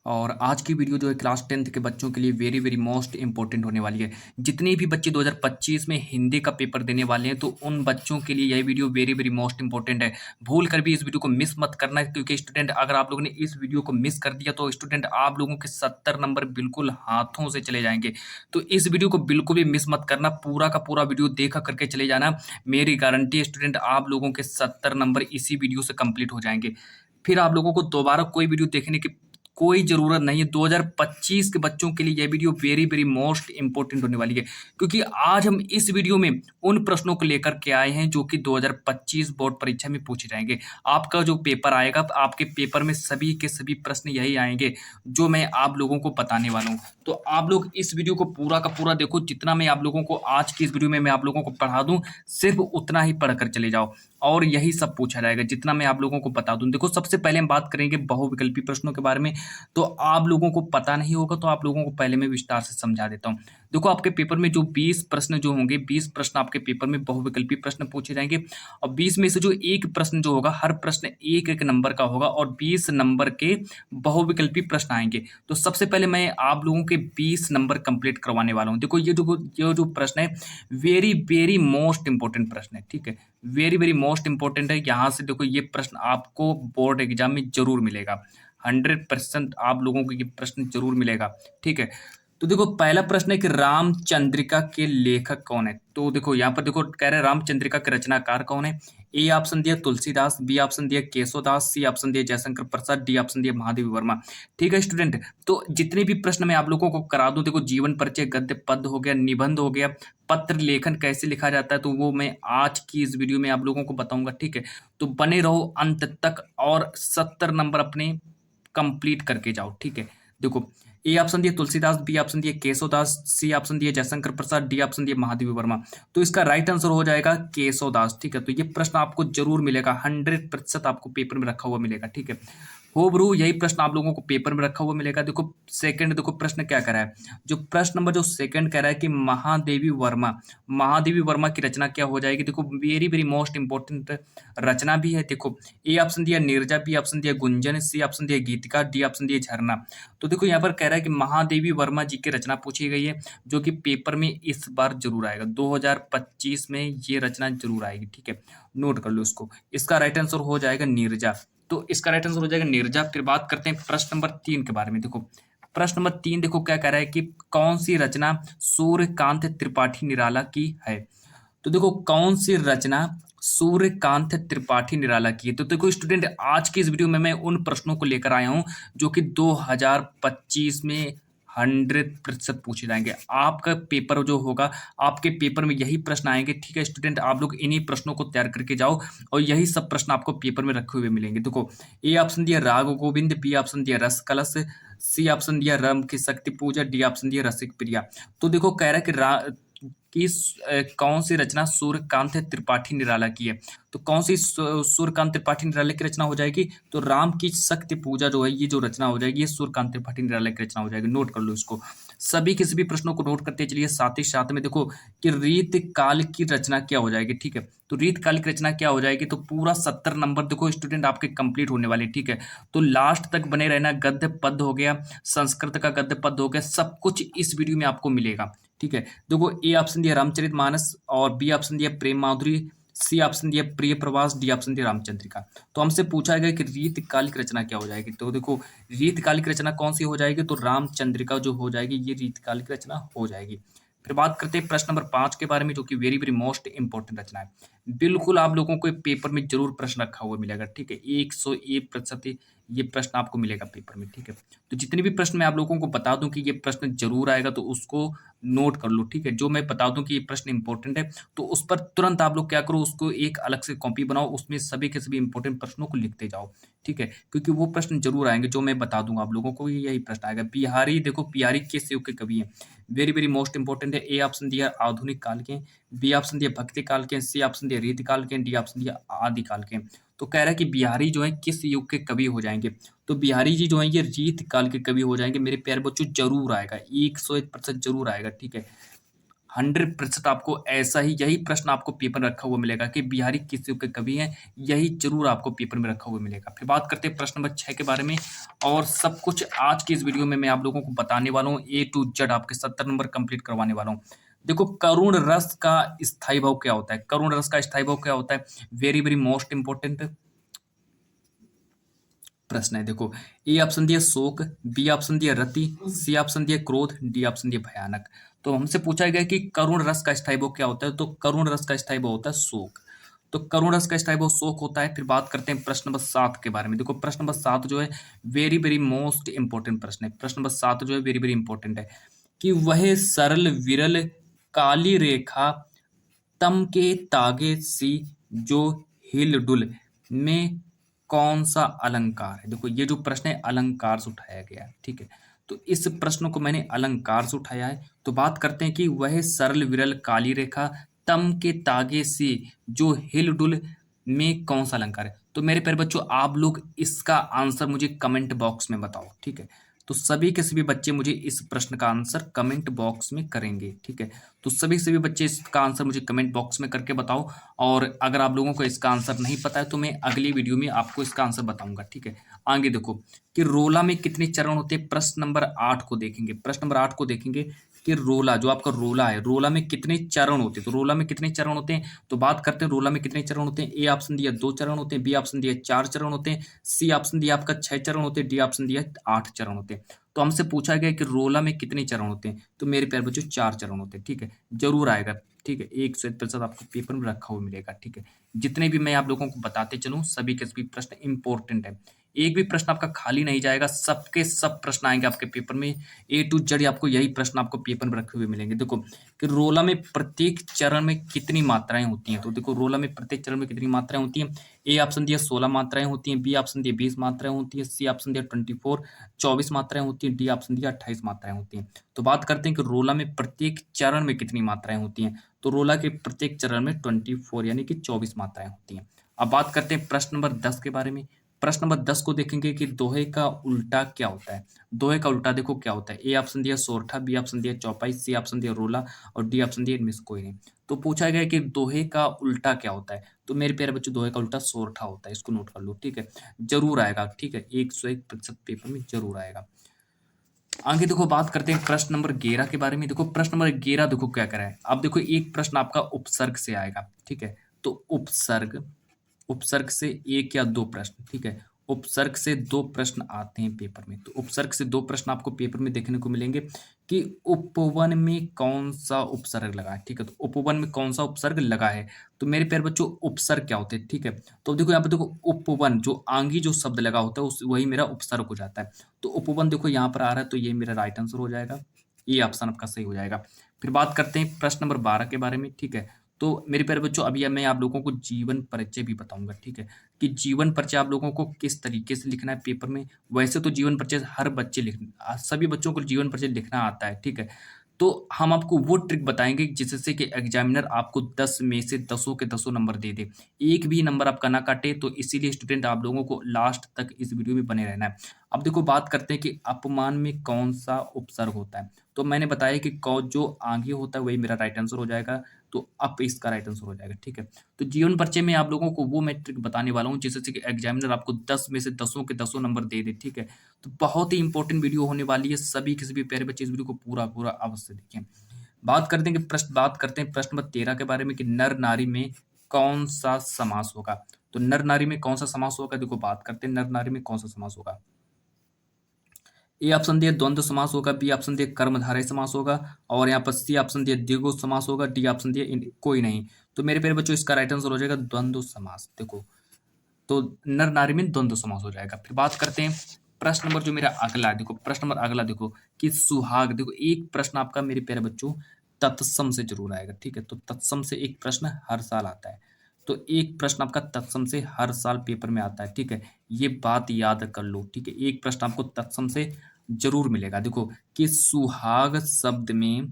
और आज की वीडियो जो है क्लास 10th के बच्चों के लिए वेरी वेरी मोस्ट इंपॉर्टेंट होने वाली है। जितने भी बच्चे 2025 में हिंदी का पेपर देने वाले हैं तो उन बच्चों के लिए यह video very very most important है। भूल कर भी इस वीडियो को मिस मत करना है, क्योंकि स्टूडेंट अगर आप लोगों ने इस वीडियो को मिस कर दिया तो स्टूडेंट आप लोगों के 70 नंबर बिल्कुल हाथों से चले जाएंगे। तो इस वीडियो को बिल्कुल भी मिस मत करना, पूरा का पूरा वीडियो देखा करके चले जाना। मेरी गारंटी है स्टूडेंट आप लोगों के 70 नंबर इसी वीडियो से कंप्लीट हो जाएंगे। फिर आप लोगों को दोबारा कोई वीडियो देखने की कोई ज़रूरत नहीं है। 2025 के बच्चों के लिए यह video very very most important होने वाली है, क्योंकि आज हम इस वीडियो में उन प्रश्नों को लेकर के आए हैं जो कि 2025 बोर्ड परीक्षा में पूछे जाएंगे। आपका जो पेपर आएगा, आपके पेपर में सभी के सभी प्रश्न यही आएंगे जो मैं आप लोगों को बताने वाला हूँ। तो आप लोग इस वीडियो को पूरा का पूरा देखो। जितना मैं आप लोगों को आज की इस वीडियो में मैं आप लोगों को पढ़ा दूं, सिर्फ उतना ही पढ़कर चले जाओ और यही सब पूछा जाएगा जितना मैं आप लोगों को बता दूं। देखो, सबसे पहले हम बात करेंगे बहुविकल्पी प्रश्नों के बारे में। तो आप लोगों को पता नहीं होगा तो आप लोगों को पहले मैं विस्तार से समझा देता हूँ। देखो, आपके पेपर में जो 20 प्रश्न जो होंगे, 20 प्रश्न आपके पेपर में बहुविकल्पी प्रश्न पूछे जाएंगे। और 20 में से जो एक प्रश्न जो होगा, हर प्रश्न एक एक नंबर का होगा और 20 नंबर के बहुविकल्पी प्रश्न आएंगे। तो सबसे पहले मैं आप लोगों के 20 नंबर कंप्लीट करवाने वाला हूँ। देखो, ये जो प्रश्न है वेरी वेरी मोस्ट इंपॉर्टेंट प्रश्न है। ठीक है, वेरी वेरी मोस्ट इंपॉर्टेंट है। यहाँ से देखो, ये प्रश्न आपको बोर्ड एग्जाम में जरूर मिलेगा। 100% आप लोगों को ये प्रश्न जरूर मिलेगा। ठीक है, तो देखो, पहला प्रश्न है कि रामचंद्रिका के लेखक कौन है। तो देखो, यहाँ पर देखो कह रहे हैं रामचंद्रिका के रचनाकार कौन है। ए ऑप्शन दिया तुलसीदास, बी ऑप्शन दिया केशवदास, सी ऑप्शन दिया जयशंकर प्रसाद, डी ऑप्शन दिया महादेवी वर्मा। ठीक है स्टूडेंट, तो जितने भी प्रश्न मैं आप लोगों को करा दूं, देखो, जीवन परिचय, गद्य पद हो गया, निबंध हो गया, पत्र लेखन कैसे लिखा जाता है, तो वो मैं आज की इस वीडियो में आप लोगों को बताऊंगा। ठीक है, तो बने रहो अंत तक और 70 नंबर अपने कंप्लीट करके जाओ। ठीक है, देखो, ए ऑप्शन दिया तुलसीदास, बी ऑप्शन दिया केशवदास, सी ऑप्शन दिया जयशंकर प्रसाद, डी ऑप्शन दिया महादेवी वर्मा। तो इसका राइट आंसर हो जाएगा केशवदास। ठीक है, तो ये प्रश्न आपको जरूर मिलेगा, 100% आपको पेपर में रखा हुआ मिलेगा। ठीक है, होबरू यही प्रश्न आप लोगों को पेपर में रखा हुआ मिलेगा। देखो सेकंड, देखो प्रश्न क्या कह रहा है। जो प्रश्न नंबर जो सेकंड कह रहा है कि महादेवी वर्मा, महादेवी वर्मा की रचना क्या हो जाएगी। देखो, वेरी वेरी मोस्ट इंपॉर्टेंट रचना भी है। देखो, ए ऑप्शन दिया नीरजा, बी ऑप्शन दिया गुंजन, सी ऑप्शन दिया गीतिका, डी ऑप्शन दिया झरना। तो देखो, यहाँ पर कह रहा है कि महादेवी वर्मा जी की रचना पूछी गई है, जो कि पेपर में इस बार जरूर आएगा। 2025 में ये रचना जरूर आएगी। ठीक है, नोट कर लो इसको। इसका राइट आंसर हो जाएगा नीरजा। तो इसका राइट आंसर हो जाएगा नीरजा। फिर बात करते हैं प्रश्न नंबर 3 के बारे में। देखो, प्रश्न नंबर 3 देखो क्या कह रहा है कि कौन सी रचना सूर्यकांत त्रिपाठी निराला की है। तो देखो, कौन सी रचना सूर्यकांत त्रिपाठी निराला की है। तो देखो स्टूडेंट, आज की इस वीडियो में मैं उन प्रश्नों को लेकर आया हूं जो कि 2025 में 100% पूछे जाएंगे। आपका पेपर जो होगा, आपके पेपर में यही प्रश्न आएंगे। ठीक है स्टूडेंट, आप लोग इन्हीं प्रश्नों को तैयार करके जाओ और यही सब प्रश्न आपको पेपर में रखे हुए मिलेंगे। देखो, ए ऑप्शन दिया राग गोविंद, बी ऑप्शन दिया रस कलश, सी ऑप्शन दिया रम की शक्ति पूजा, डी ऑप्शन दिया रसिक प्रिया। तो देखो कह रहा है कि कौन सी रचना सूर्यकांत त्रिपाठी निराला की है। तो कौन सी सूर्यकांत त्रिपाठी निराला की रचना हो जाएगी। तो राम की शक्ति पूजा जो है, ये जो रचना हो जाएगी, ये सूर्यकांत त्रिपाठी निराला की रचना हो जाएगी। नोट कर लो इसको। सभी के सभी प्रश्नों को नोट करते चलिए। साथ ही साथ में देखो कि रीत काल की रचना क्या हो जाएगी। ठीक है, तो रीत काल की रचना क्या हो जाएगी। तो पूरा 70 नंबर देखो स्टूडेंट आपके कंप्लीट होने वाले। ठीक है, तो लास्ट तक बने रहना। गद्य पद हो गया, संस्कृत का गद्य पद हो गया, सब कुछ इस वीडियो में आपको मिलेगा। ठीक है, देखो, ए ऑप्शन दिया रामचरितमानस और बी ऑप्शन दिया प्रेम माधुरी, सी ऑप्शन दिया प्रिय प्रवास, डी ऑप्शन दिया रामचंद्रिका। तो हमसे पूछा गया कि रीतकालिक रचना क्या हो जाएगी। तो देखो, रीतकालिक रचना कौन सी हो जाएगी। तो रामचंद्रिका जो हो जाएगी, ये रीतकालिक रचना हो जाएगी। फिर बात करते हैं प्रश्न नंबर 5 के बारे में, जो कि वेरी वेरी मोस्ट इंपॉर्टेंट रचना है। बिल्कुल आप लोगों को पेपर में जरूर प्रश्न रखा हुआ मिलेगा। ठीक है, 101% ये प्रश्न आपको मिलेगा पेपर में। ठीक है, तो जितने भी प्रश्न मैं आप लोगों को बता दूं कि ये प्रश्न जरूर आएगा, तो उसको नोट कर लो। ठीक है, जो मैं बता दूं कि ये प्रश्न इंपॉर्टेंट है, तो उस पर तुरंत आप लोग क्या करो, उसको एक अलग से कॉपी बनाओ, उसमें सभी के सभी इंपॉर्टेंट प्रश्नों को लिखते जाओ। ठीक है, क्योंकि वो प्रश्न जरूर आएंगे जो मैं बता दूंगा आप लोगों को, यही प्रश्न आएगा। बिहारी, देखो बिहारी किस युग के कवि हैं। वेरी वेरी मोस्ट इंपॉर्टेंट है। ए ऑप्शन दिया आधुनिक काल के, बी ऑप्शन दिया भक्ति काल के, सी ऑप्शन दिया रीति काल के, डी ऑप्शन दिया आदि काल के। तो कह रहा है कि बिहारी जो है किस युग के कवि हो जाएंगे। तो बिहारी जी जो है ये रीत काल के कवि हो जाएंगे। मेरे प्यारे बच्चों, जरूर आएगा, 101% जरूर आएगा। ठीक है, 100% आपको ऐसा ही यही प्रश्न आपको पेपर में रखा हुआ मिलेगा कि बिहारी किस युग के कवि हैं, यही ज़रूर आपको पेपर में रखा हुआ मिलेगा। फिर बात करते हैं प्रश्न नंबर 6 के बारे में और सब कुछ आज की इस वीडियो में मैं आप लोगों को बताने वाला हूँ, ए टू जेड आपके 70 नंबर कंप्लीट करवाने वाला हूँ। देखो करुण रस का स्थायी भाव क्या होता है? करुण रस का स्थायी भाव क्या होता है? वेरी वेरी मोस्ट इंपॉर्टेंट प्रश्न है। देखो ए ऑप्शन दिया शोक, बी ऑप्शन दिया रति, सी ऑप्शन दिया क्रोध, डी ऑप्शन दिया भयानक। तो हमसे पूछा गया कि करुण रस का स्थायी भाव क्या होता है, तो करुण रस का स्थायी भाव होता है शोक। तो करुण रस का स्थायी भाव शोक होता है। फिर बात करते हैं प्रश्न नंबर 7 के बारे में। देखो प्रश्न नंबर 7 जो है वेरी वेरी मोस्ट इंपॉर्टेंट प्रश्न है। प्रश्न नंबर 7 जो है वेरी वेरी इंपॉर्टेंट है कि वह सरल विरल काली रेखा तम के तागे सी जो हिल डुल में कौन सा अलंकार है? देखो ये जो प्रश्न है अलंकार से उठाया गया है, ठीक है। तो इस प्रश्न को मैंने अलंकार से उठाया है। तो बात करते हैं कि वह सरल विरल काली रेखा तम के तागे से जो हिल डुल में कौन सा अलंकार है? तो मेरे प्यारे बच्चों आप लोग इसका आंसर मुझे कमेंट बॉक्स में बताओ, ठीक है। तो सभी के सभी बच्चे मुझे इस प्रश्न का आंसर कमेंट बॉक्स में करेंगे, ठीक है। तो सभी सभी बच्चे इसका आंसर मुझे कमेंट बॉक्स में करके बताओ। और अगर आप लोगों को इसका आंसर नहीं पता है तो मैं अगली वीडियो में आपको इसका आंसर बताऊंगा, ठीक है। आगे देखो कि रोला में कितने चरण होते हैं। प्रश्न नंबर 8 को देखेंगे। प्रश्न नंबर 8 को देखेंगे कि रोला जो आपका रोला है, रोला में कितने चरण होते हैं। तो रोला में कितने चरण होते हैं, तो बात करते हैं रोला में कितने चरण होते हैं। ए ऑप्शन दिया 2 चरण होते हैं, बी ऑप्शन दिया 4 चरण होते हैं, सी ऑप्शन दिया आपका 6 चरण होते हैं, डी ऑप्शन दिया 8 चरण होते हैं। तो हमसे पूछा गया कि रोला में कितने चरण होते हैं, तो मेरे प्यारे बच्चों 4 चरण होते हैं, ठीक है। जरूर आएगा, ठीक है। 100% आपको पेपर में रखा हुआ मिलेगा, ठीक है। जितने भी मैं आप लोगों को बताते चलूं सभी के सभी प्रश्न इंपॉर्टेंट है। एक भी प्रश्न आपका खाली नहीं जाएगा, सबके सब प्रश्न आएंगे आपके पेपर में। ए टू जेड आपको यही प्रश्न आपको पेपर में रखे हुए मिलेंगे। देखो कि रोला में प्रत्येक चरण में कितनी मात्राएं होती हैं। तो देखो रोला में प्रत्येक चरण में कितनी मात्राएं होती हैं। ए ऑप्शन दिया 16 मात्राएं होती हैं, बी ऑप्शन दिया 20 मात्राएं होती है, सी ऑप्शन दिया 24 मात्राएं होती हैं, डी ऑप्शन दिया 28 मात्राएं होती हैं। तो बात करते हैं कि रोला में प्रत्येक चरण में कितनी मात्राएं होती हैं। तो रोला के प्रत्येक चरण में 24 यानी कि 24 मात्राएं होती हैं। अब बात करते हैं प्रश्न नंबर 10 के बारे में। प्रश्न नंबर 10 को देखेंगे कि दोहे का उल्टा क्या होता है। दोहे का उल्टा देखो क्या होता है। ए ऑप्शन दिया सोरठा, बी ऑप्शन दिया चौपाई, सी ऑप्शन दिया रोला और डी ऑप्शन दिया इनमें से कोई नहीं। तो पूछा गया कि दोहे का उल्टा क्या होता है। तो मेरे प्यारे बच्चों दोहे का उल्टा सोरठा होता है, इसको नोट कर लो, ठीक है। जरूर आएगा, ठीक है। 101% पेपर में जरूर आएगा। आगे देखो बात करते हैं प्रश्न नंबर 11 के बारे में। देखो प्रश्न नंबर 11 देखो क्या करा है। अब देखो एक प्रश्न आपका उपसर्ग से आएगा, ठीक है। तो उपसर्ग उपसर्ग से एक या दो प्रश्न, ठीक है। उपसर्ग से 2 प्रश्न आते हैं पेपर में। तो उपसर्ग से 2 प्रश्न आपको पेपर में देखने को मिलेंगे कि उपवन में कौन सा उपसर्ग लगा है, ठीक है। तो उपवन में कौन सा उपसर्ग लगा है। तो मेरे प्यारे बच्चों उपसर्ग क्या होते हैं, ठीक है। तो देखो यहाँ पे देखो उपवन जो आंगी जो शब्द लगा होता है उस वही मेरा उपसर्ग हो जाता है। तो उपवन देखो यहाँ पर आ रहा है, तो ये मेरा राइट आंसर हो जाएगा। ये ऑप्शन आपका सही हो जाएगा। फिर बात करते हैं प्रश्न नंबर 12 के बारे में, ठीक है। तो मेरे प्यारे बच्चों अभी मैं आप लोगों को जीवन परिचय भी बताऊंगा, ठीक है। कि जीवन परिचय आप लोगों को किस तरीके से लिखना है पेपर में। वैसे तो जीवन परिचय हर बच्चे सभी बच्चों को जीवन परिचय लिखना आता है, ठीक है। तो हम आपको वो ट्रिक बताएंगे जिससे कि एग्जामिनर आपको 10 में से 10 के 10 नंबर दे दे, एक भी नंबर आपका ना काटे। तो इसीलिए स्टूडेंट आप लोगों को लास्ट तक इस वीडियो में बने रहना है। अब देखो बात करते हैं कि अपमान में कौन सा उपसर्ग होता है। तो मैंने बताया कि जो आगे होता है वही मेरा राइट आंसर हो जाएगा। तो अप इसका राइट आंसर हो जाएगा, ठीक है। तो जीवन परिचय में आप लोगों को वो मैट्रिक बताने वाला हूँ जिससे कि एग्जामिनर आपको 10 में से 10 के 10 नंबर दे दे, ठीक है। तो बहुत ही इंपॉर्टेंट वीडियो होने वाली है, सभी के सभी प्यारे बच्चे इस वीडियो को पूरा पूरा अवश्य देखें। बात करते हैं प्रश्न नंबर 13 के बारे में कि नर नारी में कौन सा समास होगा। तो नर नारी में कौन सा समास होगा। देखो बात करते हैं नर नारी में कौन सा समास होगा। ए ऑप्शन दिया द्वंद्व समास होगा, बी ऑप्शन दिया कर्मधारय समास होगा और यहाँ पर सी ऑप्शन दिया द्विगु समास होगा, डी ऑप्शन दिया कोई नहीं। तो मेरे प्यारे बच्चों इसका राइट आंसर हो जाएगा द्वंद्व समास। देखो तो नर नारी में द्वंद्व समास हो जाएगा। फिर बात करते हैं प्रश्न नंबर जो मेरा अगला है। देखो प्रश्न नंबर अगला देखो कि सुहाग। देखो एक प्रश्न आपका मेरे प्यारे बच्चों तत्सम से जरूर आएगा, ठीक है। तो तत्सम से एक प्रश्न हर साल आता है। तो एक प्रश्न आपका तत्सम से हर साल पेपर में आता है, ठीक है। ये बात याद कर लो, ठीक है। एक प्रश्न आपको तत्सम से जरूर मिलेगा। देखो कि सुहाग शब्द में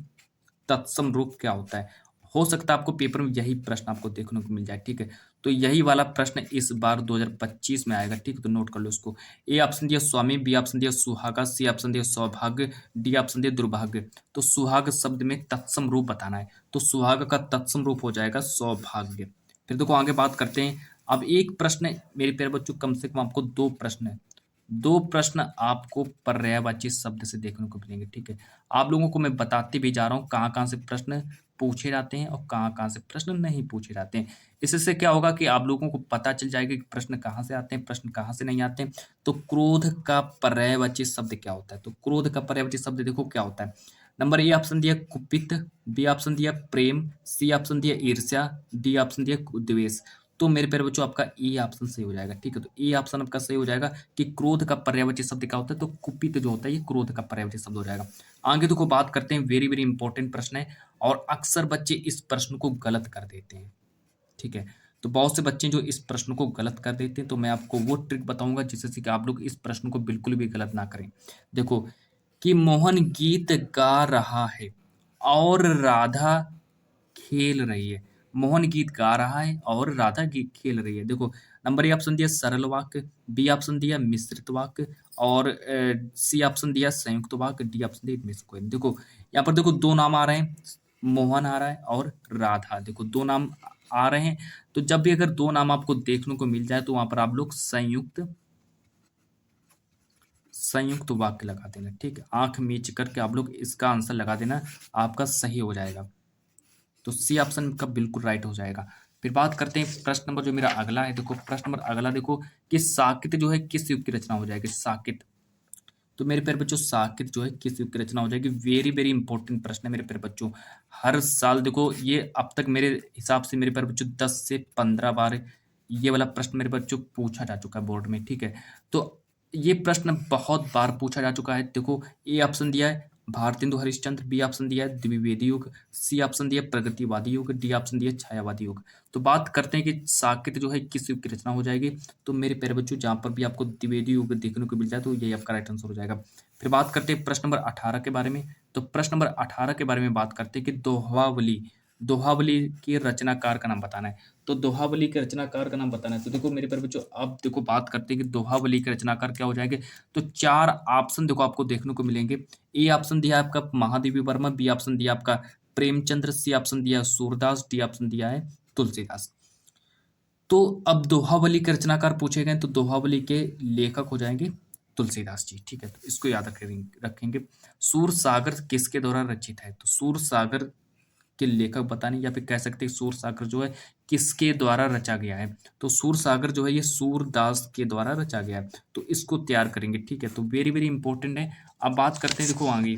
तत्सम रूप क्या होता है। हो सकता है आपको पेपर में यही प्रश्न आपको देखने को मिल जाए, ठीक है। तो यही वाला प्रश्न इस बार 2025 में आएगा, ठीक है, तो नोट कर लो इसको। ए ऑप्शन दिया स्वामी, बी ऑप्शन दिया सुहागा, सी ऑप्शन दिया सौभाग्य, डी ऑप्शन दिया दुर्भाग्य। तो सुहाग शब्द में तत्सम रूप बताना है, तो सुहाग का तत्सम रूप हो जाएगा सौभाग्य। फिर देखो आगे बात करते हैं। अब एक प्रश्न मेरे प्यारे बच्चों, कम से कम आपको दो प्रश्न है, दो प्रश्न आपको पर्यायवाची शब्द से देखने को मिलेंगे, ठीक है। आप लोगों को मैं बताते भी जा रहा हूँ कहाँ कहाँ से प्रश्न पूछे जाते हैं और कहाँ कहाँ से प्रश्न नहीं पूछे जाते हैं। इससे क्या होगा कि आप लोगों को पता चल जाएगा कि प्रश्न कहाँ से आते हैं, प्रश्न कहाँ से नहीं आते हैं। तो क्रोध का पर्यायवाची शब्द क्या होता है, तो क्रोध का पर्यायवाची शब्द देखो क्या होता है। नंबर ए ऑप्शन दिया कुपित, बी ऑप्शन दिया प्रेम, सी ऑप्शन दिया ईर्ष्या, डी ऑप्शन दिया द्वेष। तो मेरे प्यारे बच्चों आपका ए ऑप्शन सही हो जाएगा, ठीक है। तो ए ऑप्शन आपका सही हो जाएगा कि क्रोध का पर्यायवाची शब्द क्या होता है, तो कुपित जो होता है ये क्रोध का पर्यायवाची शब्द हो जाएगा। आगे देखो बात करते हैं, वेरी वेरी इंपॉर्टेंट प्रश्न है और अक्सर बच्चे इस प्रश्न को गलत कर देते हैं, ठीक है। तो बहुत से बच्चे जो इस प्रश्न को गलत कर देते हैं, तो मैं आपको वो ट्रिक बताऊंगा जिससे से कि आप लोग इस प्रश्न को बिल्कुल भी गलत ना करें। देखो कि मोहन गीत गा रहा है और राधा खेल रही है। मोहन गीत गा रहा है और राधा गीत खेल रही है। देखो नंबर ए ऑप्शन दिया सरल वाक्य, बी ऑप्शन दिया मिश्रित वाक्य और सी ऑप्शन दिया संयुक्त वाक्य, डी ऑप्शन दिया इनमें से कोई नहीं। देखो यहाँ पर देखो दो नाम आ रहे हैं, मोहन आ रहा है और राधा, देखो दो नाम आ रहे हैं। तो जब भी अगर दो नाम आपको देखने को मिल जाए तो वहां पर आप लोग संयुक्त संयुक्त वाक्य लगा देना, ठीक है। आंख मीच करके आप लोग इसका आंसर लगा देना, आपका सही हो जाएगा। तो सी ऑप्शन का बिल्कुल राइट हो जाएगा। फिर बात करते हैं प्रश्न नंबर जो मेरा अगला है। देखो प्रश्न नंबर अगला देखो कि साकित जो है किस युग की रचना हो जाएगी, साकित। तो मेरे प्यारे बच्चों साकित जो है किस युग की रचना हो जाएगी, वेरी वेरी इंपॉर्टेंट प्रश्न है मेरे प्यारे बच्चों। हर साल देखो ये अब तक मेरे हिसाब से मेरे प्यारे बच्चों 10 से 15 बार ये वाला प्रश्न मेरे बच्चों पूछा जा चुका है बोर्ड में, ठीक है। तो ये प्रश्न बहुत बार पूछा जा चुका है। देखो ए ऑप्शन दिया है भारतेंदु हरिश्चंद्र, बी ऑप्शन दिया है द्विवेदी युग, सी ऑप्शन दिया प्रगतिवादी युग, डी ऑप्शन दिया छायावादी युग। तो बात करते हैं कि साकित जो है किस युग की रचना हो जाएगी। तो मेरे प्यारे बच्चों जहां पर भी आपको द्विवेदी युग देखने को मिल जाए तो यही आपका राइट आंसर हो जाएगा। फिर बात करते हैं प्रश्न नंबर 18 के बारे में। तो प्रश्न नंबर 18 के बारे में बात करते हैं कि दोहावली, दोहावली के रचनाकार का नाम बताना है। तो दोहावली के रचनाकार का नाम बताना है। तो देखो मेरे प्यारे बच्चों अब देखो बात करते हैं कि दोहावली के रचनाकार क्या हो जाएंगे। तो चार ऑप्शन देखो आपको देखने को मिलेंगे। ए ऑप्शन दिया है आपका महादेवी वर्मा, बी ऑप्शन दिया आपका प्रेमचंद्र, सी ऑप्शन दिया सूरदास, डी ऑप्शन दिया है तुलसीदास। तो अब दोहावली के रचनाकार पूछे गए तो दोहावली के लेखक हो जाएंगे तुलसीदास जी, ठीक है। तो इसको याद रखेंगे। सूर सागर किसके द्वारा रचित है, तो सूर सागर के लेखक बताने या फिर कह सकते हैं सूर सागर जो है किसके द्वारा रचा गया है। तो सूर सागर जो है ये सूरदास के द्वारा रचा गया है। तो इसको तैयार करेंगे, ठीक है। तो वेरी वेरी इंपॉर्टेंट है। अब बात करते हैं देखो आगे।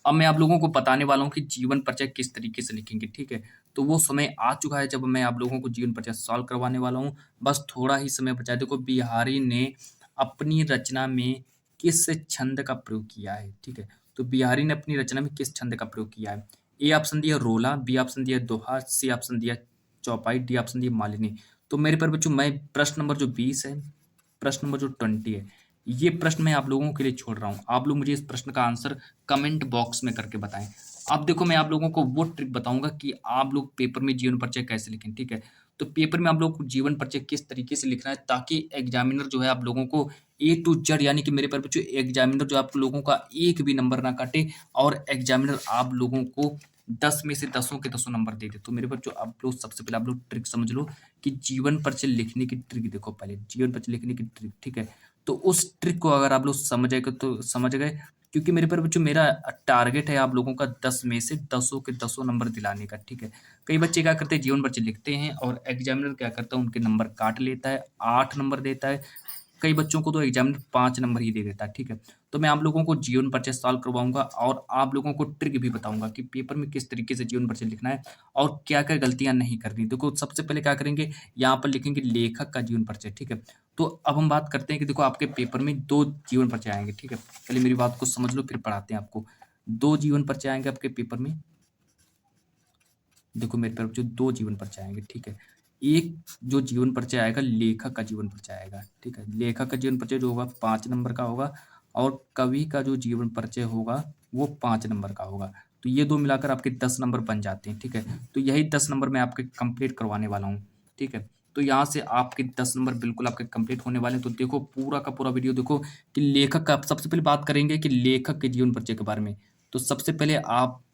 अब मैं आप लोगों को बताने वाला हूँ कि जीवन परिचय किस तरीके से लिखेंगे, ठीक है। तो वो समय आ चुका है जब मैं आप लोगों को जीवन परिचय सॉल्व करवाने वाला हूँ। बस थोड़ा ही समय बचा है। देखो बिहारी ने अपनी रचना में किस छंद का प्रयोग किया है, ठीक है। तो बिहारी ने अपनी रचना में किस छंद का प्रयोग किया है। ए ऑप्शन दिया रोला, बी ऑप्शन दिया दोहा, सी ऑप्शन दिया चौपाई, डी ऑप्शन दिया मालिनी। तो मेरे पर बच्चों मैं प्रश्न नंबर जो 20 है, प्रश्न नंबर जो 20 है, ये प्रश्न मैं आप लोगों के लिए छोड़ रहा हूँ। आप लोग मुझे इस प्रश्न का आंसर कमेंट बॉक्स में करके बताएं। अब देखो मैं आप लोगों को वो ट्रिक बताऊंगा कि आप लोग पेपर में जीवन परिचय कैसे लिखें, ठीक है। तो पेपर में आप लोग को जीवन परिचय किस तरीके से लिखना है ताकि एग्जामिनर जो है आप लोगों को ए टू जेड यानी कि मेरे पर बच्चों एग्जामिनर जो आप लोगों का एक भी नंबर ना काटे और एग्जामिनर आप लोगों को 10 में से 10 के 10 नंबर दे दे। तो मेरे बच्चों आप लोग सबसे पहले आप लोग ट्रिक समझ लो कि जीवन परिचय लिखने की ट्रिक देखो, पहले जीवन परिचय लिखने की ट्रिक, ठीक है। तो उस ट्रिक को अगर आप लोग समझ गए तो समझ गए, क्योंकि मेरे पर बच्चों मेरा टारगेट है आप लोगों का 10 में से 10 के 10 नंबर दिलाने का, ठीक है। कई बच्चे क्या करते हैं जीवन परिचय लिखते हैं और एग्जामिनर क्या करता है उनके नंबर काट लेता है, 8 नंबर देता है। कई बच्चों को तो एग्जामिनर 5 नंबर ही दे देता है, ठीक है। तो मैं आप लोगों को जीवन परिचय सॉल्व करवाऊंगा और आप लोगों को ट्रिक भी बताऊंगा कि पेपर में किस तरीके से जीवन परिचय लिखना है और क्या क्या गलतियां नहीं करनी। देखो सबसे पहले क्या करेंगे, यहाँ पर लिखेंगे लेखक का जीवन परिचय, ठीक है। तो अब हम बात करते हैं कि देखो आपके पेपर में 2 जीवन परिचय आएंगे, ठीक है। पहले मेरी बात को समझ लो फिर पढ़ाते हैं आपको। 2 जीवन परिचय आएंगे आपके पेपर में। देखो मेरे तरफ जो 2 जीवन परिचय आएंगे, ठीक है। एक जो जीवन परिचय आएगा लेखक का जीवन परिचय आएगा, ठीक है। लेखक का जीवन परिचय जो होगा 5 नंबर का होगा और कवि का जो जीवन परिचय होगा वो 5 नंबर का होगा। तो ये 2 मिलाकर आपके 10 नंबर बन जाते हैं, ठीक है। तो यही 10 नंबर मैं आपके कंप्लीट करवाने वाला हूँ, ठीक है। तो यहाँ से आपके 10 नंबर बिल्कुल आपके कंप्लीट होने वाले हैं। तो देखो पूरा का पूरा वीडियो देखो कि लेखक का सबसे पहले बात करेंगे कि लेखक के जीवन परिचय के बारे में। तो सबसे पहले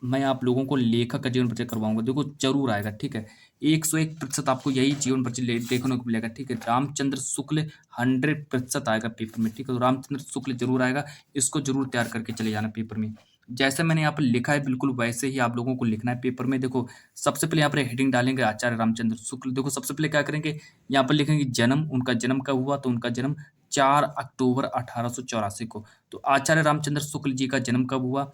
मैं आप लोगों को लेखक का जीवन परिचय करवाऊँगा। देखो ज़रूर आएगा, ठीक है। 101% आपको यही जीवन परिचय देखने को मिलेगा, ठीक है। रामचंद्र शुक्ल 100% आएगा पेपर में, ठीक है। तो रामचंद्र शुक्ल ज़रूर आएगा, इसको ज़रूर तैयार करके चले जाना पेपर में। जैसे मैंने यहाँ पर लिखा है बिल्कुल वैसे ही आप लोगों को लिखना है पेपर में। देखो सबसे पहले यहाँ पर हेडिंग डालेंगे आचार्य रामचंद्र शुक्ल। देखो सबसे पहले क्या करेंगे, यहाँ पर लिखेंगे जन्म, उनका जन्म कब हुआ, तो उनका जन्म 4 अक्टूबर 1884 को। तो आचार्य रामचंद्र शुक्ल जी का जन्म कब हुआ,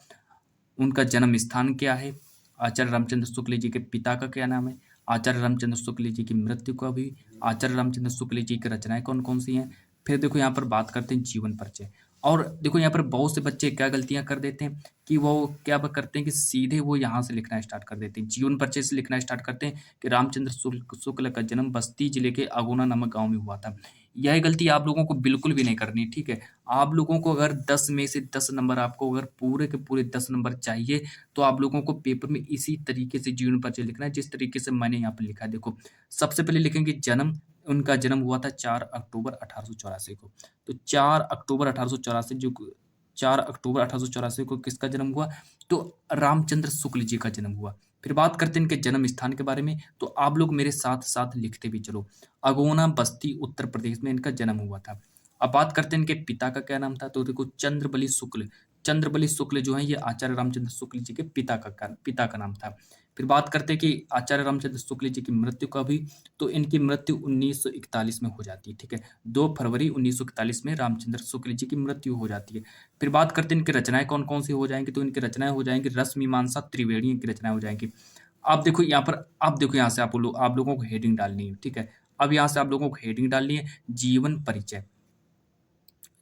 उनका जन्म स्थान क्या है, आचार्य रामचंद्र शुक्ल जी के पिता का क्या नाम है, आचार्य रामचंद्र शुक्ल जी की मृत्यु कब हुई, आचार्य रामचंद्र शुक्ल जी की रचनाएं कौन कौन सी हैं। फिर देखो यहाँ पर बात करते हैं जीवन परिचय। और देखो यहाँ पर बहुत से बच्चे क्या गलतियां कर देते हैं कि वो क्या करते हैं कि सीधे वो यहाँ से लिखना स्टार्ट कर देते हैं, जीवन परिचय से लिखना स्टार्ट करते हैं कि रामचंद्र शुक्ल का जन्म बस्ती जिले के अगोना नामक गांव में हुआ था। यह गलती आप लोगों को बिल्कुल भी नहीं करनी, ठीक है। आप लोगों को अगर 10 में से 10 नंबर, आपको अगर पूरे के पूरे 10 नंबर चाहिए तो आप लोगों को पेपर में इसी तरीके से जीवन परिचय लिखना है जिस तरीके से मैंने यहाँ पे लिखा है। देखो सबसे पहले लिखेंगे जन्म, उनका जन्म हुआ था 4 अक्टूबर 1884 को। तो 4 अक्टूबर 1884 जो 4 अक्टूबर 1884 को किसका जन्म हुआ, तो रामचंद्र शुक्ल जी का जन्म हुआ। फिर बात करते हैं इनके जन्म स्थान के बारे में। तो आप लोग मेरे साथ साथ लिखते भी चलो। अगोना बस्ती उत्तर प्रदेश में इनका जन्म हुआ था। अब बात करते हैं इनके पिता का क्या नाम था, तो देखो चंद्रबली शुक्ल। चंद्रबली शुक्ल जो है ये आचार्य रामचंद्र शुक्ल जी के पिता का नाम था। फिर बात करते हैं कि आचार्य रामचंद्र शुक्ल जी की मृत्यु कब हुई, तो इनकी मृत्यु 1941 में हो जाती है, ठीक है। 2 फरवरी 1941 में रामचंद्र शुक्ल जी की मृत्यु हो जाती है। फिर बात करते हैं इनकी रचनाएं कौन कौन सी हो जाएंगी, तो इनकी रचनाएं हो जाएंगी रस मीमांसा त्रिवेणी की रचनाएं हो जाएंगी। आप देखो यहाँ पर, आप देखो यहाँ से आप लोगों को हेडिंग डालनी है, ठीक है। अब यहाँ से आप लोगों को हेडिंग डालनी है जीवन परिचय।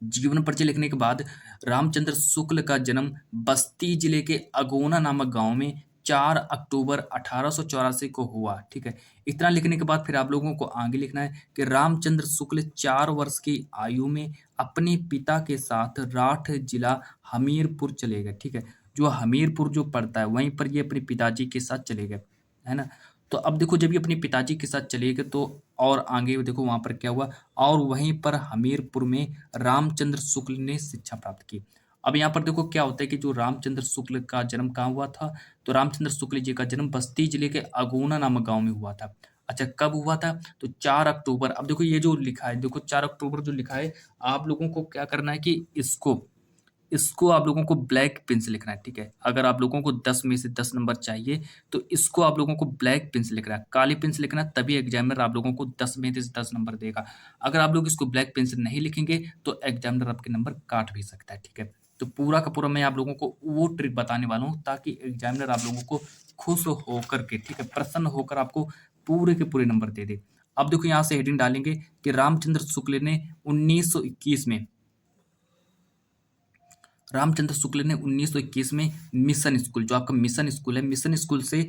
जीवन परिचय लिखने के बाद रामचंद्र शुक्ल का जन्म बस्ती जिले के अगोना नामक गांव में 4 अक्टूबर 1884 को हुआ, ठीक है। इतना लिखने के बाद फिर आप लोगों को आगे लिखना है कि रामचंद्र शुक्ल 4 वर्ष की आयु में अपने पिता के साथ राठ जिला हमीरपुर चले गए, ठीक है। जो हमीरपुर जो पड़ता है वहीं पर ये अपने पिताजी के साथ चले गए, है ना। तो अब देखो जब ये अपने पिताजी के साथ चले गए तो और आगे देखो वहां पर क्या हुआ, और वहीं पर हमीरपुर में रामचंद्र शुक्ल ने शिक्षा प्राप्त की। अब यहाँ पर देखो क्या होता है कि जो रामचंद्र शुक्ल का जन्म कहाँ हुआ था, तो रामचंद्र शुक्ल जी का जन्म बस्ती जिले के अगोना नामक गांव में हुआ था। अच्छा कब हुआ था, तो 4 अक्टूबर। अब देखो ये जो लिखा है, देखो 4 अक्टूबर जो लिखा है, आप लोगों को क्या करना है कि इसको इसको आप लोगों को ब्लैक पेन से लिखना है, ठीक है। अगर आप लोगों को 10 में से 10 नंबर चाहिए तो इसको आप लोगों को ब्लैक पेन से लिखना है, काली पेन से लिखना है, तभी एग्जामिनर आप लोगों को 10 में से 10 नंबर देगा। अगर आप लोग इसको ब्लैक पेन से नहीं लिखेंगे तो एग्जामिनर आपके नंबर काट भी सकता है, ठीक है। तो पूरा का पूरा मैं आप लोगों को वो ट्रिक बताने वाला हूँ ताकि एग्जामिनर आप लोगों को खुश होकर के, ठीक है, प्रसन्न होकर आपको पूरे के पूरे नंबर दे दे। अब देखो यहाँ से हेडिंग डालेंगे कि रामचंद्र शुक्ल ने 1921 में रामचंद्र शुक्ल ने 1921 में मिशन स्कूल, जो आपका मिशन स्कूल है, मिशन स्कूल से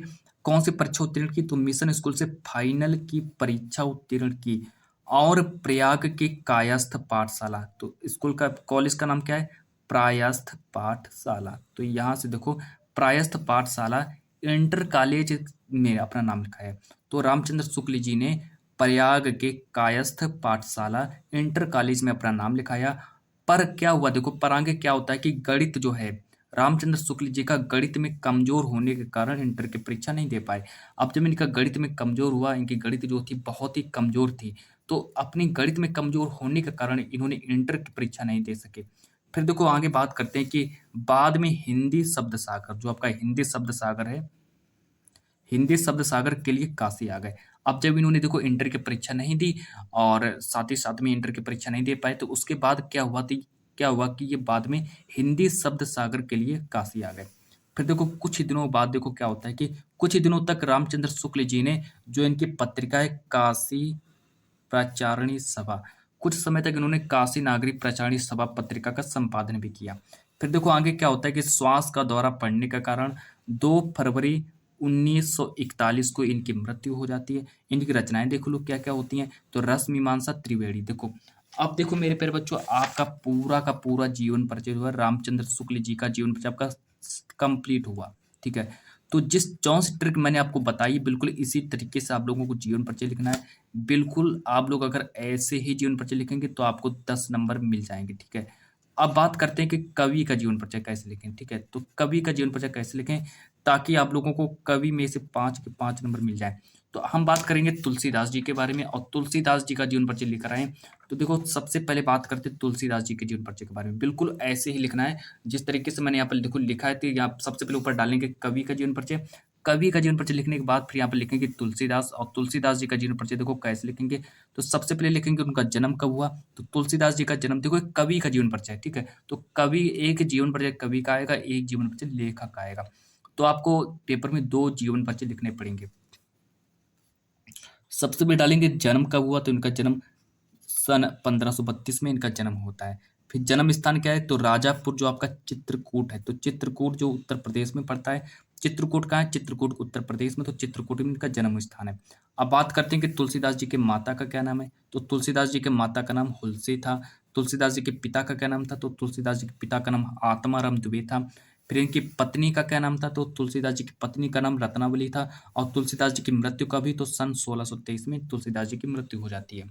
कौन सी परीक्षा उत्तीर्ण की, तो मिशन स्कूल से फाइनल की परीक्षा उत्तीर्ण की। और प्रयाग के कायस्थ पाठशाला, तो स्कूल का कॉलेज का नाम क्या है, प्रायस्थ पाठशाला। तो यहाँ से देखो प्रायस्थ पाठशाला इंटर कॉलेज में अपना नाम लिखा है। तो रामचंद्र शुक्ल जी ने प्रयाग के कायस्थ पाठशाला इंटर कॉलेज में अपना नाम लिखाया। पर क्या हुआ, देखो पर आगे क्या होता है कि गणित जो है, रामचंद्र शुक्ल जी का गणित में कमजोर होने के कारण इंटर की परीक्षा नहीं दे पाए। अब जब इनका गणित में कमजोर हुआ, इनकी गणित जो थी बहुत ही कमजोर थी, तो अपनी गणित में कमजोर होने के कारण इन्होंने इंटर की परीक्षा नहीं दे सके। फिर देखो आगे बात करते हैं कि बाद में हिंदी शब्द सागर, जो आपका हिंदी शब्द सागर है, हिंदी शब्द सागर के लिए काशी आ गए। अब जब इन्होंने देखो इंटर की परीक्षा नहीं दी और साथ ही साथ में इंटर की परीक्षा नहीं दे पाए, तो उसके बाद क्या हुआ कि ये बाद में हिंदी शब्द सागर के लिए काशी आ गए। फिर देखो कुछ ही दिनों बाद देखो क्या होता है कि कुछ ही दिनों तक रामचंद्र शुक्ल जी ने जो इनकी पत्रिका है काशी प्रचारणी सभा, कुछ समय तक इन्होंने काशी नागरिक प्रचारणी सभा पत्रिका का संपादन भी किया। फिर देखो आगे क्या होता है कि श्वास का दौरा पड़ने के कारण 2 फरवरी 1941 को इनकी मृत्यु हो जाती है। इनकी रचनाएं देखो लो क्या क्या होती हैं, तो रस मीमांसा त्रिवेणी। देखो अब देखो मेरे प्यारे बच्चों, आपका पूरा का पूरा जीवन परिचय जो है रामचंद्र शुक्ल जी का जीवन परिचय आपका कंप्लीट हुआ, ठीक है? तो जिस जौन सी ट्रिक मैंने आपको बताई बिल्कुल इसी तरीके से आप लोगों को जीवन परिचय लिखना है। बिल्कुल आप लोग अगर ऐसे ही जीवन परिचय लिखेंगे तो आपको 10 नंबर मिल जाएँगे, ठीक है? अब बात करते हैं कि कवि का जीवन परिचय कैसे लिखें, ठीक है? तो कवि का जीवन परिचय कैसे लिखें ताकि आप लोगों को कवि में से 5 के 5 नंबर मिल जाएँ। तो हम बात करेंगे तुलसीदास जी के बारे में और तुलसीदास जी का जीवन परिचय लेकर आए हैं। तो देखो सबसे पहले बात करते हैं तुलसीदास जी के जीवन परिचय के बारे में। बिल्कुल ऐसे ही लिखना है जिस तरीके से मैंने यहाँ पर देखो लिखा है, तो यहाँ सबसे पहले ऊपर डालेंगे कवि का जीवन परिचय। कवि का जीवन परिचय लिखने के बाद फिर यहाँ पर लिखेंगे तुलसीदास, और तुलसीदास जी का जीवन परिचय देखो कैसे लिखेंगे। तो सबसे पहले लिखेंगे उनका जन्म कब हुआ। तो तुलसीदास जी का जन्म देखो एक कवि का जीवन परिचय है, ठीक है। तो कवि एक जीवन परिचय कवि का आएगा, एक जीवन परिचय लेखक का आएगा। तो आपको पेपर में 2 जीवन परिचय लिखने पड़ेंगे। सबसे पहले डालेंगे जन्म कब हुआ, तो इनका जन्म सन 1532 में इनका जन्म होता है। फिर जन्म स्थान क्या है, तो राजापुर जो आपका चित्रकूट है, तो चित्रकूट जो उत्तर प्रदेश में पड़ता है। चित्रकूट कहाँ है, चित्रकूट उत्तर प्रदेश में, तो चित्रकूट में इनका जन्म स्थान है। अब बात करते हैं कि तुलसीदास जी के माता का क्या नाम है। तो तुलसीदास जी के माता का नाम हुलसी था। तुलसीदास जी के पिता का क्या नाम था, तो तुलसीदास जी के पिता का नाम आत्माराम दुबे था। फिर इनकी पत्नी का क्या नाम था, तो तुलसीदास जी की पत्नी का नाम रत्नावली था। और तुलसीदास जी की मृत्यु का भी तो सन 1623 में तुलसीदास जी की मृत्यु हो जाती है।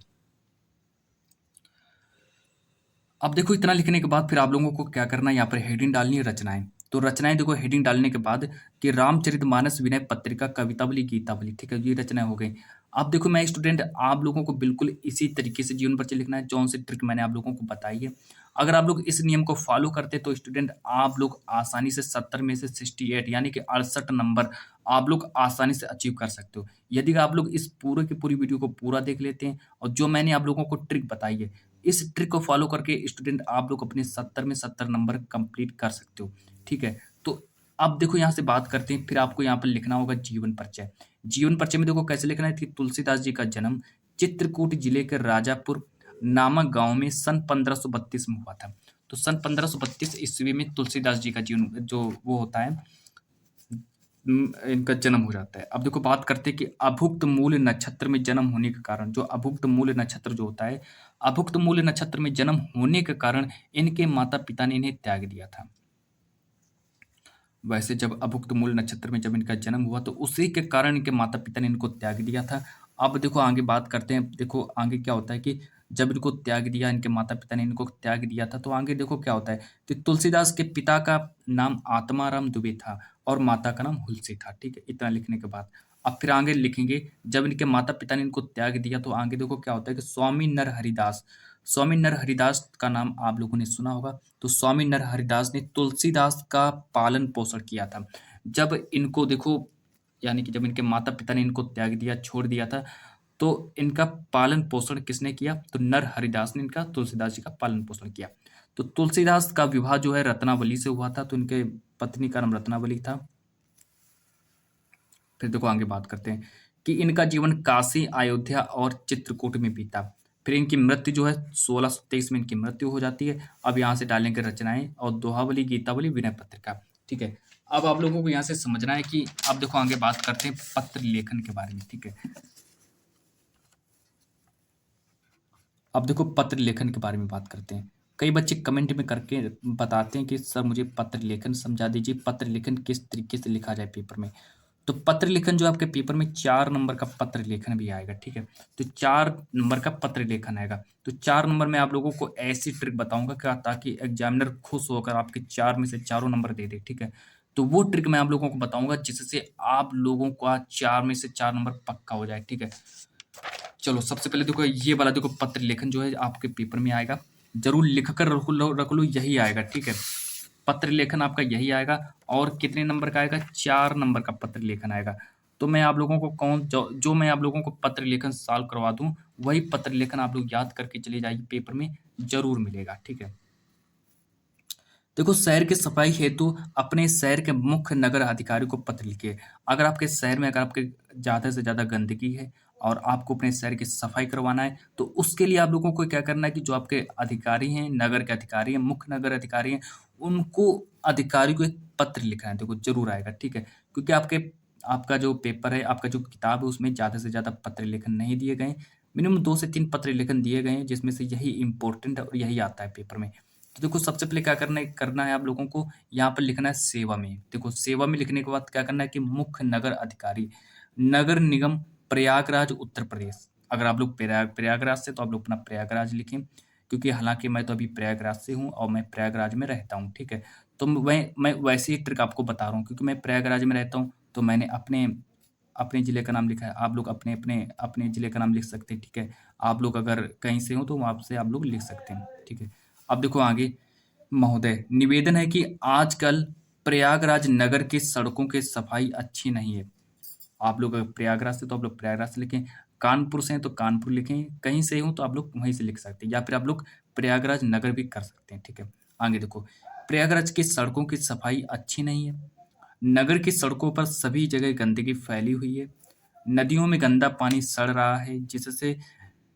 अब देखो इतना लिखने के बाद फिर आप लोगों को क्या करना है, यहाँ पर हेडिंग डालनी है रचनाएं। तो रचनाएं देखो हेडिंग डालने के बाद कि रामचरितमानस विनय पत्रिका कवितावली गीतावली, ठीक है, ये रचनाएं हो गई। अब देखो मैं स्टूडेंट आप लोगों को बिल्कुल इसी तरीके से जीवन परिचय लिखना है, जौन सी ट्रिक मैंने आप लोगों को बताई है। अगर आप लोग इस नियम को फॉलो करते तो स्टूडेंट आप लोग आसानी से 70 में से 68 यानी कि 68 नंबर आप लोग आसानी से अचीव कर सकते हो। यदि आप लोग इस पूरे की पूरी वीडियो को पूरा देख लेते हैं और जो मैंने आप लोगों को ट्रिक बताई है, इस ट्रिक को फॉलो करके स्टूडेंट आप लोग अपने 70 में 70 नंबर कंप्लीट कर सकते हो, ठीक है। तो अब देखो यहाँ से बात करते हैं, फिर आपको यहाँ पर लिखना होगा जीवन परिचय। जीवन परिचय में देखो कैसे लिखना है कि तुलसीदास जी का जन्म चित्रकूट जिले के राजापुर नामक गांव में सन 1532 में हुआ था। तो सन 1532 ईस्वी में तुलसीदास जी का जीवन जो वो होता है, इनका जन्म हो जाता है। अब देखो बात करते हैं कि अभुक्त मूल नक्षत्र में जन्म होने के कारण, जो अभुक्त मूल नक्षत्र जो होता है, अभुक्त मूल नक्षत्र में जन्म होने के कारण इनके माता पिता ने इन्हें त्याग दिया था। वैसे जब अभुक्त मूल नक्षत्र में जब इनका जन्म हुआ तो उसी के कारण इनके माता पिता ने इनको त्याग दिया था। अब देखो आगे बात करते हैं, देखो आगे क्या होता है कि जब इनको त्याग दिया, इनके माता पिता ने इनको त्याग दिया था, तो आगे देखो क्या होता है कि तुलसीदास के पिता का नाम आत्माराम दुबे था और माता का नाम हुलसी था, ठीक है। इतना लिखने के बाद अब फिर आगे लिखेंगे जब इनके माता पिता ने इनको त्याग दिया, तो आगे देखो क्या होता है कि स्वामी नरहरिदास, स्वामी नरहरिदास का नाम आप लोगों ने सुना होगा। तो स्वामी नरहरिदास ने तुलसीदास का पालन पोषण किया था। जब इनको देखो यानी कि जब इनके माता पिता ने इनको त्याग दिया, छोड़ दिया था, तो इनका पालन पोषण किसने किया, तो नरहरिदास ने इनका तुलसीदास जी का पालन पोषण किया। तो तुलसीदास का विवाह जो है रत्नावली से हुआ था, तो इनके पत्नी का नाम रत्नावली था। फिर देखो आगे बात करते हैं कि इनका जीवन काशी, अयोध्या और चित्रकूट में बीता। फिर इनकी मृत्यु जो है 1623 में इनकी मृत्यु हो जाती है। अब यहाँ से डालेंगे रचनाएं और दोहावली, गीतावली, विनय पत्रिका, ठीक है। अब आप लोगों को यहाँ से समझना है कि अब देखो आगे बात करते हैं पत्र लेखन के बारे में, ठीक है। अब देखो पत्र लेखन के बारे में बात करते हैं। कई बच्चे कमेंट में करके बताते हैं कि सर मुझे पत्र लेखन समझा दीजिए, पत्र लेखन किस तरीके से लिखा जाए पेपर में। तो पत्र लेखन जो आपके पेपर में 4 नंबर का पत्र लेखन भी आएगा, ठीक है। तो 4 नंबर का पत्र लेखन आएगा। तो 4 नंबर में आप लोगों को ऐसी ट्रिक बताऊंगा क्या, ताकि एग्जामिनर खुश होकर आपके 4 में से चारों नंबर दे दे, ठीक है। तो वो ट्रिक मैं आप लोगों को बताऊंगा जिससे आप लोगों का 4 में से 4 नंबर पक्का हो जाए, ठीक है। चलो सबसे पहले देखो ये वाला देखो पत्र लेखन जो है आपके पेपर में आएगा, जरूर लिख कर रख लो, यही आएगा, ठीक है। पत्र लेखन आपका यही आएगा और कितने नंबर का आएगा, 4 नंबर का पत्र लेखन आएगा। तो मैं आप लोगों को जो मैं आप लोगों को पत्र लेखन सॉल्व करवा दूं, वही पत्र लेखन आप लोग याद करके चले जाइए, पेपर में जरूर मिलेगा, ठीक है। देखो शहर की सफाई हेतु अपने शहर के मुख्य नगर अधिकारी को पत्र लिखिए। अगर आपके शहर में अगर आपके ज़्यादा से ज़्यादा गंदगी है और आपको अपने शहर की सफाई करवाना है, तो उसके लिए आप लोगों को क्या करना है कि जो आपके अधिकारी हैं, नगर के अधिकारी हैं, मुख्य नगर अधिकारी हैं, उनको अधिकारी को एक पत्र लिखना है। देखो ज़रूर आएगा, ठीक है। क्योंकि आपका जो पेपर है, आपका जो किताब है, उसमें ज़्यादा से ज़्यादा पत्र लेखन नहीं दिए गए हैं। मिनिमम 2 से 3 पत्र लेखन दिए गए हैं, जिसमें से यही इम्पोर्टेंट है और यही आता है पेपर में। तो देखो सबसे पहले क्या करना है आप लोगों को, यहाँ पर लिखना है सेवा में। देखो सेवा में लिखने के बाद क्या करना है कि मुख्य नगर अधिकारी, नगर निगम प्रयागराज उत्तर प्रदेश। अगर आप लोग प्रयागराज से तो आप लोग अपना प्रयागराज लिखें, क्योंकि हालांकि मैं तो अभी प्रयागराज से हूँ और मैं प्रयागराज में रहता हूँ, ठीक है। तो मैं वैसे ही ट्रिक आपको बता रहा हूँ, क्योंकि मैं प्रयागराज में रहता हूँ तो मैंने अपने अपने ज़िले का नाम लिखा है। आप लोग अपने अपने अपने ज़िले का नाम लिख सकते हैं, ठीक है। आप लोग अगर कहीं से हो तो वहाँ से आप लोग लिख सकते हैं, ठीक है। अब देखो आगे, महोदय निवेदन है कि आजकल प्रयागराज नगर की सड़कों की सफाई अच्छी नहीं है। आप लोग अगर प्रयागराज से तो आप लोग प्रयागराज से लिखें, कानपुर से हैं तो कानपुर लिखें, कहीं से हो तो आप लोग वहीं से लिख सकते हैं, या फिर आप लोग प्रयागराज नगर भी कर सकते हैं, ठीक है। आगे देखो, प्रयागराज की सड़कों की सफाई अच्छी नहीं है। नगर की सड़कों पर सभी जगह गंदगी फैली हुई है। नदियों में गंदा पानी सड़ रहा है,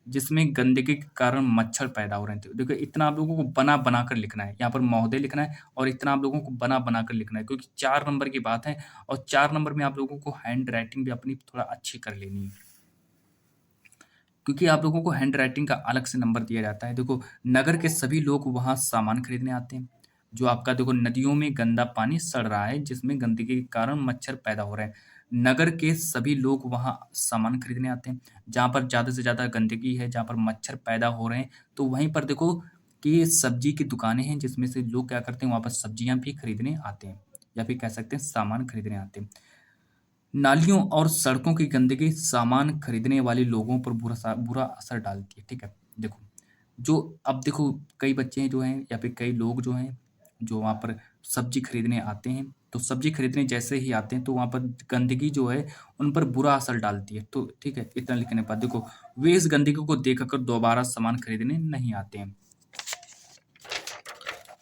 जिसमें गंदगी के कारण मच्छर पैदा हो रहे हैं। तो देखो इतना आप लोगों को बना बना कर लिखना है, यहाँ पर महोदय लिखना है और इतना आप लोगों को बना बना कर लिखना है, क्योंकि 4 नंबर की बात है और 4 नंबर में आप लोगों को हैंड राइटिंग भी अपनी थोड़ा अच्छी कर लेनी है, क्योंकि आप लोगों को हैंड राइटिंग का अलग से नंबर दिया जाता है। देखो, नगर के सभी लोग वहाँ सामान खरीदने आते हैं। जो आपका देखो, नदियों में गंदा पानी सड़ रहा है, जिसमें गंदगी के कारण मच्छर पैदा हो रहे हैं। नगर के सभी लोग वहाँ सामान खरीदने आते हैं। जहाँ पर ज़्यादा से ज़्यादा गंदगी है, जहाँ पर मच्छर पैदा हो रहे हैं, तो वहीं पर देखो कि सब्जी की दुकानें हैं, जिसमें से लोग क्या करते हैं, वहाँ पर सब्जियाँ भी खरीदने आते हैं, या फिर कह सकते हैं सामान खरीदने आते हैं। नालियों और सड़कों की गंदगी सामान खरीदने वाले लोगों पर बुरा असर डालती है, ठीक है। देखो, जो अब देखो कई बच्चे जो हैं या फिर कई लोग जो हैं, जो वहाँ पर सब्जी खरीदने आते हैं, तो सब्जी खरीदने जैसे ही आते हैं तो वहाँ पर गंदगी जो है उन पर बुरा असर डालती है। तो ठीक है, इतना लिखने के बाद देखो, वे इस गंदगी को देखकर दोबारा सामान खरीदने नहीं आते हैं।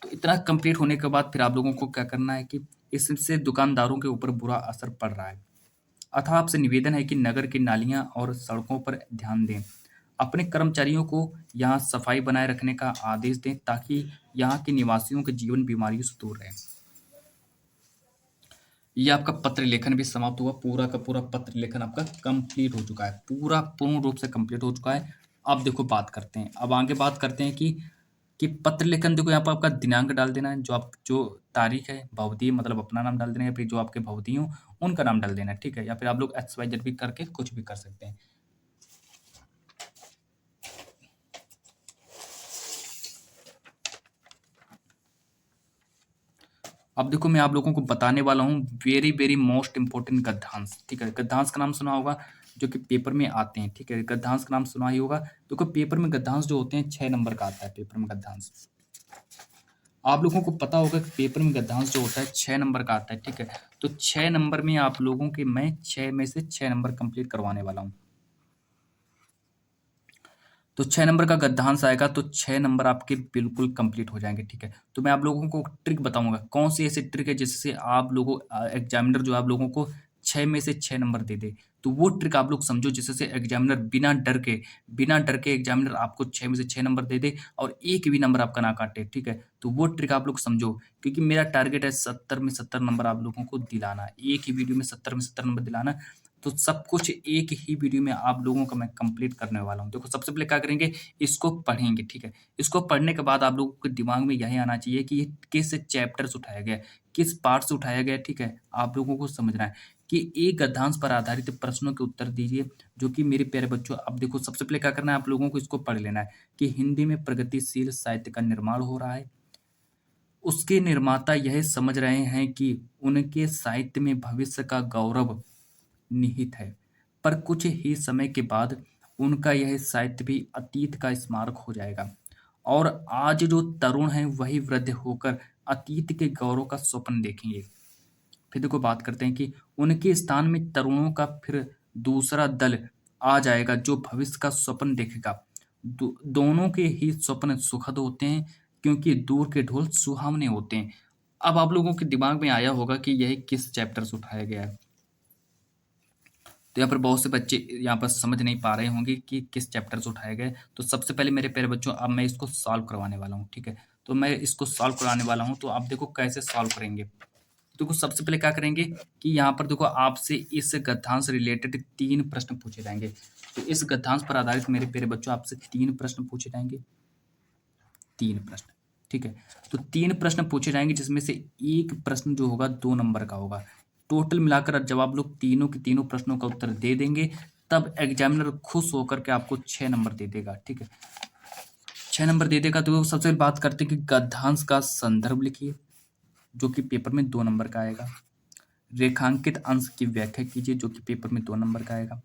तो इतना कंप्लीट होने के बाद फिर आप लोगों को क्या करना है कि इससे दुकानदारों के ऊपर बुरा असर पड़ रहा है। अतः आपसे निवेदन है कि नगर की नालियां और सड़कों पर ध्यान दें। अपने कर्मचारियों को यहाँ सफाई बनाए रखने का आदेश दें, ताकि यहाँ के निवासियों के जीवन बीमारियों से दूर रहे। ये आपका पत्र लेखन भी समाप्त हुआ, पूरा का पूरा पत्र लेखन आपका कंप्लीट हो चुका है, पूरा पूर्ण रूप से कंप्लीट हो चुका है। अब देखो बात करते हैं, अब आगे बात करते हैं कि पत्र लेखन। देखो यहाँ पर आपका दिनांक डाल देना है, जो तारीख है, भवदी मतलब अपना नाम डाल देना है, या फिर जो आपके भवदी हो उनका नाम डाल देना है, ठीक है। या फिर आप लोग XYZ भी करके कुछ भी कर सकते हैं। अब देखो मैं आप लोगों को बताने वाला हूँ वेरी वेरी मोस्ट इंपॉर्टेंट गद्यांश, ठीक है। गद्यांश का नाम सुना होगा, जो कि पेपर में आते हैं, ठीक है। गद्यांश का नाम सुना ही होगा। देखो पेपर में गद्यांश जो होते हैं 6 नंबर का आता है, पेपर में गद्यांश। आप लोगों को पता होगा कि पेपर में गद्यांश जो होता है 6 नंबर का आता है, ठीक है। तो 6 नंबर में आप लोगों के मैं 6 में से 6 नंबर कंप्लीट करवाने वाला हूँ। तो 6 नंबर का गद्यांश आएगा तो 6 नंबर आपके बिल्कुल कंप्लीट हो जाएंगे, ठीक है। तो मैं आप लोगों को ट्रिक बताऊंगा, कौन सी ऐसी ट्रिक है जिससे आप लोगों एग्जामिनर जो आप लोगों को 6 में से 6 नंबर दे दे। तो वो ट्रिक आप लोग समझो, जिससे एग्जामिनर बिना डर के एग्जामिनर आपको 6 में से 6 नंबर दे दे और एक भी नंबर आपका ना काटे, ठीक है। तो वो ट्रिक आप लोग समझो, क्योंकि मेरा टारगेट है 70 में 70 नंबर आप लोगों को दिलाना, एक ही वीडियो में 70 में 70 नंबर दिलाना। तो सब कुछ एक ही वीडियो में आप लोगों का मैं कंप्लीट करने वाला हूँ। देखो सबसे पहले क्या करेंगे, इसको पढ़ेंगे, ठीक है। इसको पढ़ने के बाद आप लोगों के दिमाग में यही आना चाहिए कि ये किस चैप्टर से उठाया गया है, किस पार्ट से उठाया गया है, ठीक है। आप लोगों को समझना है कि एक गद्यांश पर आधारित प्रश्नों के उत्तर दीजिए, जो कि मेरे प्यारे बच्चों, अब देखो सबसे पहले क्या करना है, आप लोगों को इसको पढ़ लेना है कि हिंदी में प्रगतिशील साहित्य का निर्माण हो रहा है। उसके निर्माता यह समझ रहे हैं कि उनके साहित्य में भविष्य का गौरव निहित है, पर कुछ ही समय के बाद उनका यह साहित्य भी अतीत का स्मारक हो जाएगा, और आज जो तरुण हैं वही वृद्ध होकर अतीत के गौरव का स्वप्न देखेंगे। फिर देखो बात करते हैं कि उनके स्थान में तरुणों का फिर दूसरा दल आ जाएगा, जो भविष्य का स्वप्न देखेगा। दोनों के ही स्वप्न सुखद होते हैं, क्योंकि दूर के ढोल सुहावने होते हैं। अब आप लोगों के दिमाग में आया होगा कि यह किस चैप्टर से उठाया गया है। तो यहाँ पर बहुत से बच्चे यहाँ पर समझ नहीं पा रहे होंगे कि किस चैप्टर से उठाए गए। तो सबसे पहले मेरे प्यारे बच्चों, अब मैं इसको सॉल्व करवाने वाला हूँ, ठीक है। तो मैं इसको सॉल्व कराने वाला हूँ, तो आप देखो कैसे सॉल्व करेंगे। देखो सबसे पहले क्या करेंगे कि यहाँ पर देखो आपसे इस गद्यांश से रिलेटेड 3 प्रश्न पूछे जाएंगे। तो इस गद्यांश पर आधारित मेरे प्यारे बच्चों आपसे 3 प्रश्न पूछे जाएंगे, 3 प्रश्न। ठीक है। तो 3 प्रश्न पूछे जाएंगे जिसमें से एक प्रश्न जो होगा 2 नंबर का होगा। टोटल मिलाकर जब आप लोग तीनों के तीनों प्रश्नों का उत्तर दे देंगे तब एग्जामिनर खुश होकर के आपको 6 नंबर दे देगा। ठीक है, 6 नंबर दे देगा। तो सबसे पहले बात करते हैं कि गद्यांश का संदर्भ लिखिए जो कि पेपर में 2 नंबर का आएगा। रेखांकित अंश की व्याख्या कीजिए जो कि पेपर में 2 नंबर का आएगा।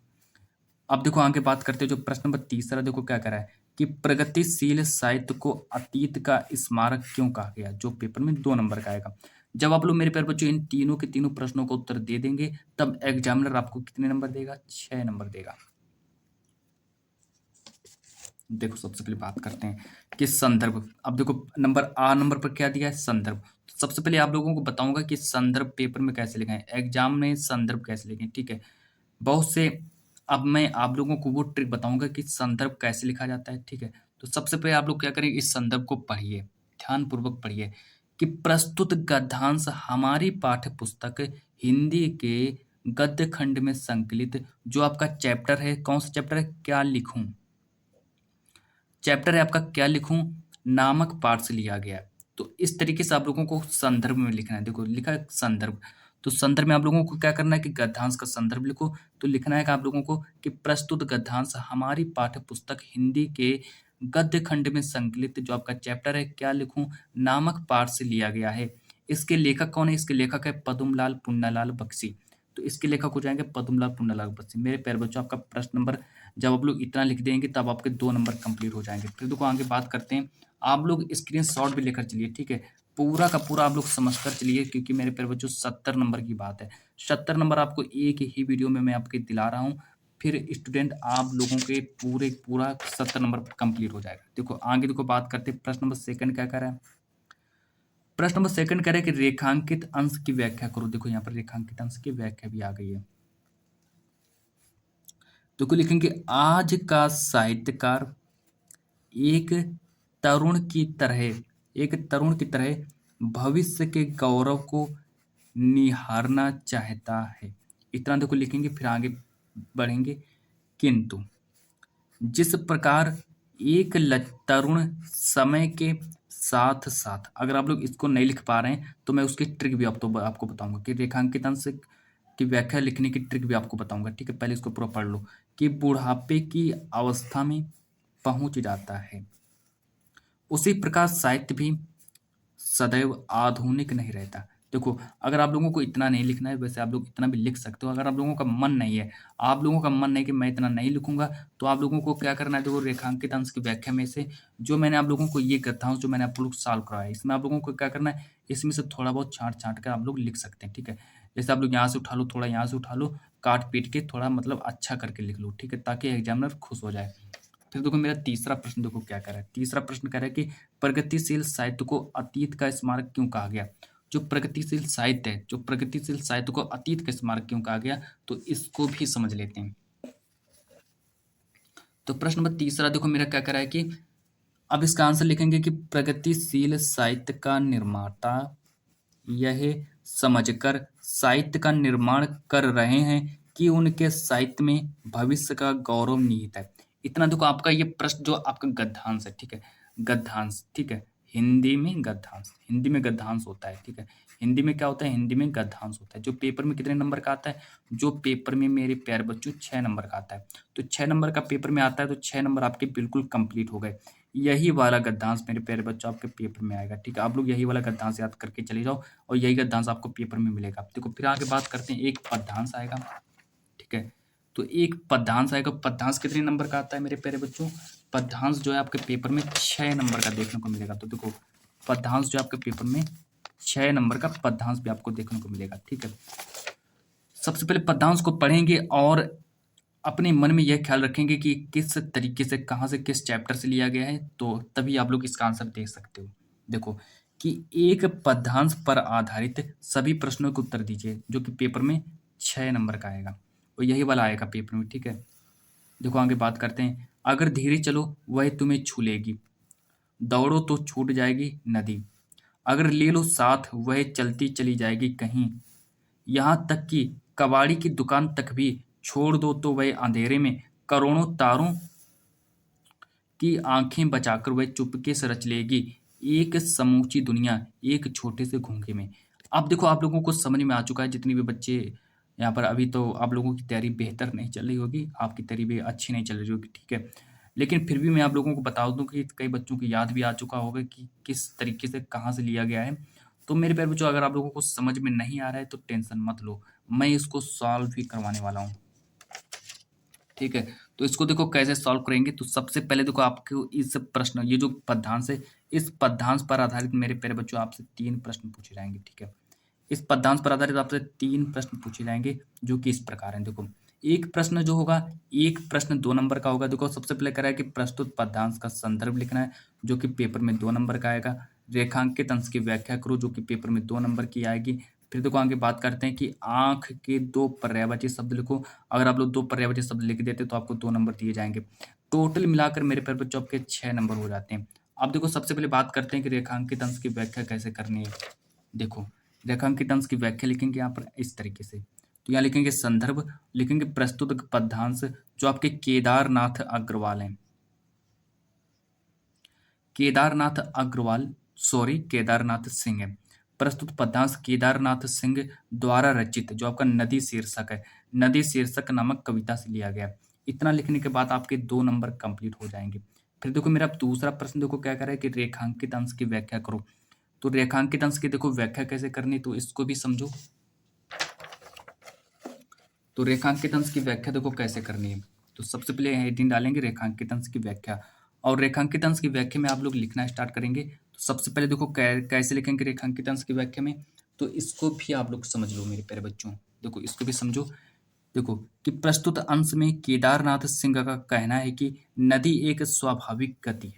अब देखो आगे बात करते हैं जो प्रश्न नंबर तीसरा, देखो क्या करा है कि प्रगतिशील साहित्य को अतीत का स्मारक क्यों कहा गया, जो पेपर में 2 नंबर का आएगा। जब आप लोग मेरे प्यारे बच्चों इन तीनों के तीनों प्रश्नों का उत्तर दे देंगे तब एग्जामिनर आपको कितने नंबर देगा, 6 नंबर देगा। देखो सबसे पहले बात करते हैं कि संदर्भ। अब देखो नंबर पर क्या दिया है, संदर्भ। तो सबसे पहले आप लोगों को बताऊंगा कि संदर्भ पेपर में कैसे लिखें, एग्जाम में संदर्भ कैसे लिखें। ठीक है, बहुत से अब मैं आप लोगों को वो ट्रिक बताऊंगा कि संदर्भ कैसे लिखा जाता है। ठीक है, तो सबसे पहले आप लोग क्या करें, इस संदर्भ को पढ़िए, ध्यानपूर्वक पढ़िए कि प्रस्तुत गद्यांश हमारी पाठ्य पुस्तक हिंदी के गद्य खंड में संकलित जो आपका चैप्टर है, कौन सा चैप्टर है, क्या लिखूं, चैप्टर है आपका क्या लिखूं नामक पाठ से लिया गया है। तो इस तरीके से आप लोगों को संदर्भ में लिखना है। देखो लिखा है संदर्भ, तो संदर्भ में आप लोगों को क्या करना है कि गद्यांश का संदर्भ लिखो। तो लिखना है कि आप लोगों को कि प्रस्तुत गद्यांश हमारी पाठ्य पुस्तक हिंदी के गद्य खंड में संकलित जो आपका चैप्टर है क्या लिखूं नामक पाठ से लिया गया है। इसके लेखक कौन है, इसके लेखक है पद्मलाल पुन्नालाल बख्शी। तो इसके लेखक हो जाएंगे पद्मलाल पुन्नालाल बख्शी। मेरे प्यारे बच्चों आपका प्रश्न नंबर जब आप लोग इतना लिख देंगे तब आपके 2 नंबर कंप्लीट हो जाएंगे। फिर देखो आगे बात करते हैं, आप लोग स्क्रीन शॉट भी लेकर चलिए। ठीक है, पूरा का पूरा आप लोग समझ कर चलिए क्योंकि मेरे प्यारे बच्चों 70 नंबर की बात है। 70 नंबर आपको एक ही वीडियो में मैं आपके दिला रहा हूँ। फिर स्टूडेंट आप लोगों के पूरा 70 नंबर कंप्लीट हो जाएगा। देखो आगे देखो बात करते हैं, प्रश्न नंबर सेकंड क्या कर रहा है, प्रश्न नंबर सेकंड कह रहा है कि रेखांकित अंश की व्याख्या करो। देखो यहाँ पर रेखांकित अंश की व्याख्या भी आ गई है। तो को लिखेंगे आज का साहित्यकार एक तरुण की तरह भविष्य के गौरव को निहारना चाहता है। इतना देखो लिखेंगे, फिर आगे बढ़ेंगे। किंतु जिस प्रकार एक तरुण समय के साथ साथ, अगर आप लोग इसको नहीं लिख पा रहे हैं तो मैं उसकी ट्रिक भी आपको बताऊंगा कि रेखांकित अंश की व्याख्या लिखने की ट्रिक भी आपको बताऊंगा। ठीक है, पहले इसको पूरा पढ़ लो कि बुढ़ापे की अवस्था में पहुंच जाता है, उसी प्रकार साहित्य भी सदैव आधुनिक नहीं रहता। देखो अगर आप लोगों को इतना नहीं लिखना है, वैसे आप लोग इतना भी लिख सकते हो। अगर आप लोगों का मन नहीं है, आप लोगों का मन नहीं कि मैं इतना नहीं लिखूंगा, तो आप लोगों को क्या करना है, देखो रेखांकित अंश की व्याख्या में से जो मैंने आप लोगों को ये गद्यांश जो मैंने आप लोग सॉल्व कराया इसमें आप लोगों को क्या करना है, इसमें से थोड़ा बहुत छांट छांट कर आप लोग लिख सकते हैं। ठीक है, जैसे आप लोग यहाँ से उठा लो, थोड़ा यहाँ से उठा लो, काट पीट के थोड़ा मतलब अच्छा करके लिख लो। ठीक है, ताकि एग्जामिनर खुश हो जाए। फिर देखो मेरा तीसरा प्रश्न देखो क्या कह रहा है, तीसरा प्रश्न कह रहा है कि प्रगतिशील साहित्य को अतीत का स्मारक क्यों कहा गया। जो प्रगतिशील साहित्य है, जो प्रगतिशील साहित्य को अतीत का स्मारक क्यों कहा गया, तो इसको भी समझ लेते हैं। तो प्रश्न नंबर तीसरा देखो मेरा क्या कह रहा है कि अब इसका आंसर लिखेंगे कि प्रगतिशील साहित्य का निर्माता यह समझकर साहित्य का निर्माण कर रहे हैं कि उनके साहित्य में भविष्य का गौरव निहित है। इतना देखो आपका ये प्रश्न जो आपका गद्यांश है। ठीक है, गद्यांश, ठीक है, हिंदी में गद्यांश, हिंदी में गद्यांश होता है। ठीक है, हिंदी में क्या होता है, हिंदी में गद्यांश होता है। जो पेपर में कितने नंबर का आता है, जो पेपर में मेरे प्यारे बच्चों 6 नंबर का आता है। तो 6 नंबर का पेपर में आता है तो 6 नंबर आपके बिल्कुल कंप्लीट हो गए। यही वाला गद्यांश मेरे प्यारे बच्चों आपके पेपर में आएगा। ठीक है, आप लोग यही वाला गद्यांश याद करके चले जाओ और यही गद्यांश आपको पेपर में मिलेगा। देखो फिर आगे बात करते हैं, एक पद्यांश आएगा। ठीक है, तो एक पद्यांश आएगा। पद्यांश कितने नंबर का आता है मेरे प्यारे बच्चों, पद्यांश जो है आपके पेपर में 6 नंबर का देखने को मिलेगा। तो देखो पद्यांश जो आपके पेपर में 6 नंबर का पद्यांश भी आपको देखने को मिलेगा। ठीक है, सबसे पहले पद्यांश को पढ़ेंगे और अपने मन में यह ख्याल रखेंगे कि किस तरीके से, कहाँ से, किस चैप्टर से लिया गया है, तो तभी आप लोग इसका आंसर देख सकते हो। देखो कि एक पद्यांश पर आधारित सभी प्रश्नों के उत्तर दीजिए जो कि पेपर में 6 नंबर का आएगा और यही वाला आएगा पेपर में। ठीक है, देखो आगे बात करते हैं। अगर धीरे चलो वह तुम्हें छू लेगी, दौड़ो तो छूट जाएगी नदी, अगर ले लो साथ वह चलती चली जाएगी कहीं, यहाँ तक कि कबाड़ी की दुकान तक भी छोड़ दो तो वह अंधेरे में करोड़ों तारों की आंखें बचाकर वह चुपके से रच लेगी। एक समूची दुनिया एक छोटे से घोंघे में। अब देखो आप लोगों को समझ में आ चुका है, जितने भी बच्चे यहाँ पर, अभी तो आप लोगों की तैयारी बेहतर नहीं चल रही होगी, आपकी तैयारी भी अच्छी नहीं चल रही होगी, ठीक है। लेकिन फिर भी मैं आप लोगों को बता दूँ कि कई बच्चों को याद भी आ चुका होगा कि किस तरीके से कहाँ से लिया गया है। तो मेरे प्यारे बच्चों, अगर आप लोगों को समझ में नहीं आ रहा है तो टेंशन मत लो, मैं इसको सॉल्व भी करवाने वाला हूँ। ठीक है, तो इसको देखो कैसे सॉल्व करेंगे। तो सबसे पहले देखो आपको इस प्रश्न, ये जो पद्यांश है, इस पद्यांश पर आधारित मेरे प्यारे बच्चों आपसे 3 प्रश्न पूछे जाएँगे, ठीक है। इस पद्यांश पर आधारित आपसे 3 प्रश्न पूछे जाएँगे, जो कि इस प्रकार हैं। देखो, एक प्रश्न जो होगा, एक प्रश्न 2 नंबर का होगा। देखो सबसे पहले कह रहा है कि प्रस्तुत पद्यांश का संदर्भ लिखना है, जो कि पेपर में 2 नंबर का आएगा। रेखांकित अंश की व्याख्या करो, जो कि पेपर में 2 नंबर की आएगी। फिर देखो आगे बात करते हैं कि आँख के 2 पर्यायवाची शब्द लिखो। अगर आप लोग 2 पर्यायवाची शब्द लिख देते तो आपको 2 नंबर दिए जाएँगे। टोटल मिलाकर मेरे प्यारे बच्चों आपके 6 नंबर हो जाते हैं। अब देखो सबसे पहले बात करते हैं कि रेखांकित अंश की व्याख्या कैसे करनी है। देखो, रेखांकित अंश की व्याख्या लिखेंगे यहाँ पर इस तरीके से। तो यहाँ लिखेंगे संदर्भ, लिखेंगे प्रस्तुत पद्यांश, जो आपके केदारनाथ अग्रवाल हैं। केदारनाथ सिंह है। प्रस्तुत पद्यांश केदारनाथ सिंह द्वारा रचित, जो आपका नदी शीर्षक है, नदी शीर्षक नामक कविता से लिया गया है। इतना लिखने के बाद आपके 2 नंबर कंप्लीट हो जाएंगे। फिर देखो मेरा दूसरा प्रश्न देखो क्या कर रहा है कि रेखांकित अंश की व्याख्या करो। तो रेखांकित अंश की देखो व्याख्या कैसे करनी, तो इसको भी समझो। तो रेखांकित अंश की व्याख्या देखो कैसे करनी है। तो सबसे पहले हेडिंग डालेंगे रेखांकित अंश की व्याख्या, और रेखांकित अंश की व्याख्या में आप लोग लिखना स्टार्ट करेंगे। तो सबसे पहले देखो कैसे लिखेंगे रेखांकित अंश की व्याख्या में, तो इसको भी आप लोग समझ लो मेरे प्यारे बच्चों। देखो इसको भी समझो। देखो कि प्रस्तुत अंश में केदारनाथ सिंह का कहना है कि नदी एक स्वाभाविक गति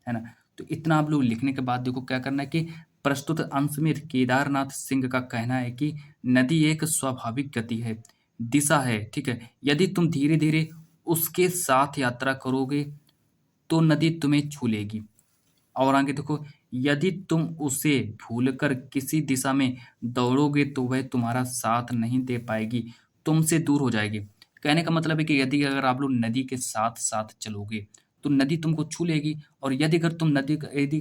है ना। तो इतना आप लोग लिखने के बाद देखो क्या करना है कि प्रस्तुत अंश में केदारनाथ सिंह का कहना है कि नदी एक स्वाभाविक गति है, दिशा है, ठीक है। यदि तुम धीरे धीरे उसके साथ यात्रा करोगे तो नदी तुम्हें छू लेगी। और आगे देखो, यदि तुम उसे भूलकर किसी दिशा में दौड़ोगे तो वह तुम्हारा साथ नहीं दे पाएगी, तुमसे दूर हो जाएगी। कहने का मतलब है कि यदि अगर आप लोग नदी के साथ साथ चलोगे तो नदी तुमको छू लेगी, और यदि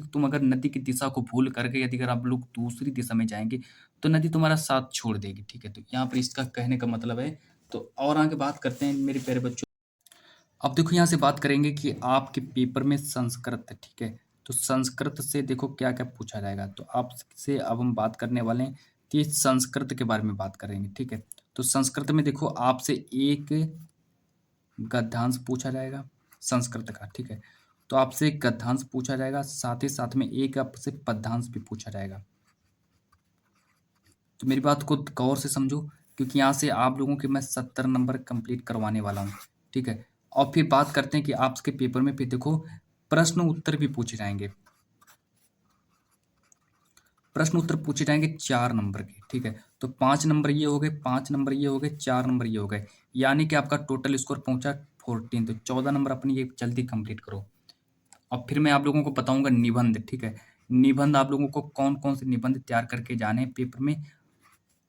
तुम अगर नदी की दिशा को भूल करके यदि अगर आप लोग दूसरी दिशा में जाएंगे तो नदी तुम्हारा साथ छोड़ देगी, ठीक है। तो यहाँ पर इसका कहने का मतलब है। तो और आगे बात करते हैं मेरे प्यारे बच्चों। अब देखो यहाँ से बात करेंगे कि आपके पेपर में संस्कृत है, ठीक है। तो संस्कृत से देखो क्या क्या पूछा जाएगा। तो आपसे अब हम बात करने वाले हैं कि संस्कृत के बारे में बात करेंगे, ठीक है। तो संस्कृत में देखो आपसे एक गद्यांश पूछा जाएगा संस्कृत का, ठीक है। तो आपसे एक गद्यांश पूछा जाएगा, साथ ही साथ में एक आपसे पद्यांश भी पूछा जाएगा। तो मेरी बात को गौर से समझो, क्योंकि यहाँ से आप लोगों के मैं 70 नंबर कंप्लीट करवाने वाला हूँ, ठीक है। और फिर बात करते हैं कि आपके पेपर में फिर देखो प्रश्न उत्तर भी पूछे जाएंगे। प्रश्न उत्तर पूछे जाएंगे 4 नंबर के, ठीक है। तो 5 नंबर ये हो गए, 5 नंबर ये हो गए, 4 नंबर ये हो गए, यानी कि आपका टोटल स्कोर पहुंचा 14। तो 14 नंबर अपनी ये जल्दी कंप्लीट करो। और फिर मैं आप लोगों को बताऊंगा निबंध, ठीक है। निबंध आप लोगों को कौन कौन से निबंध तैयार करके जाने हैं पेपर में,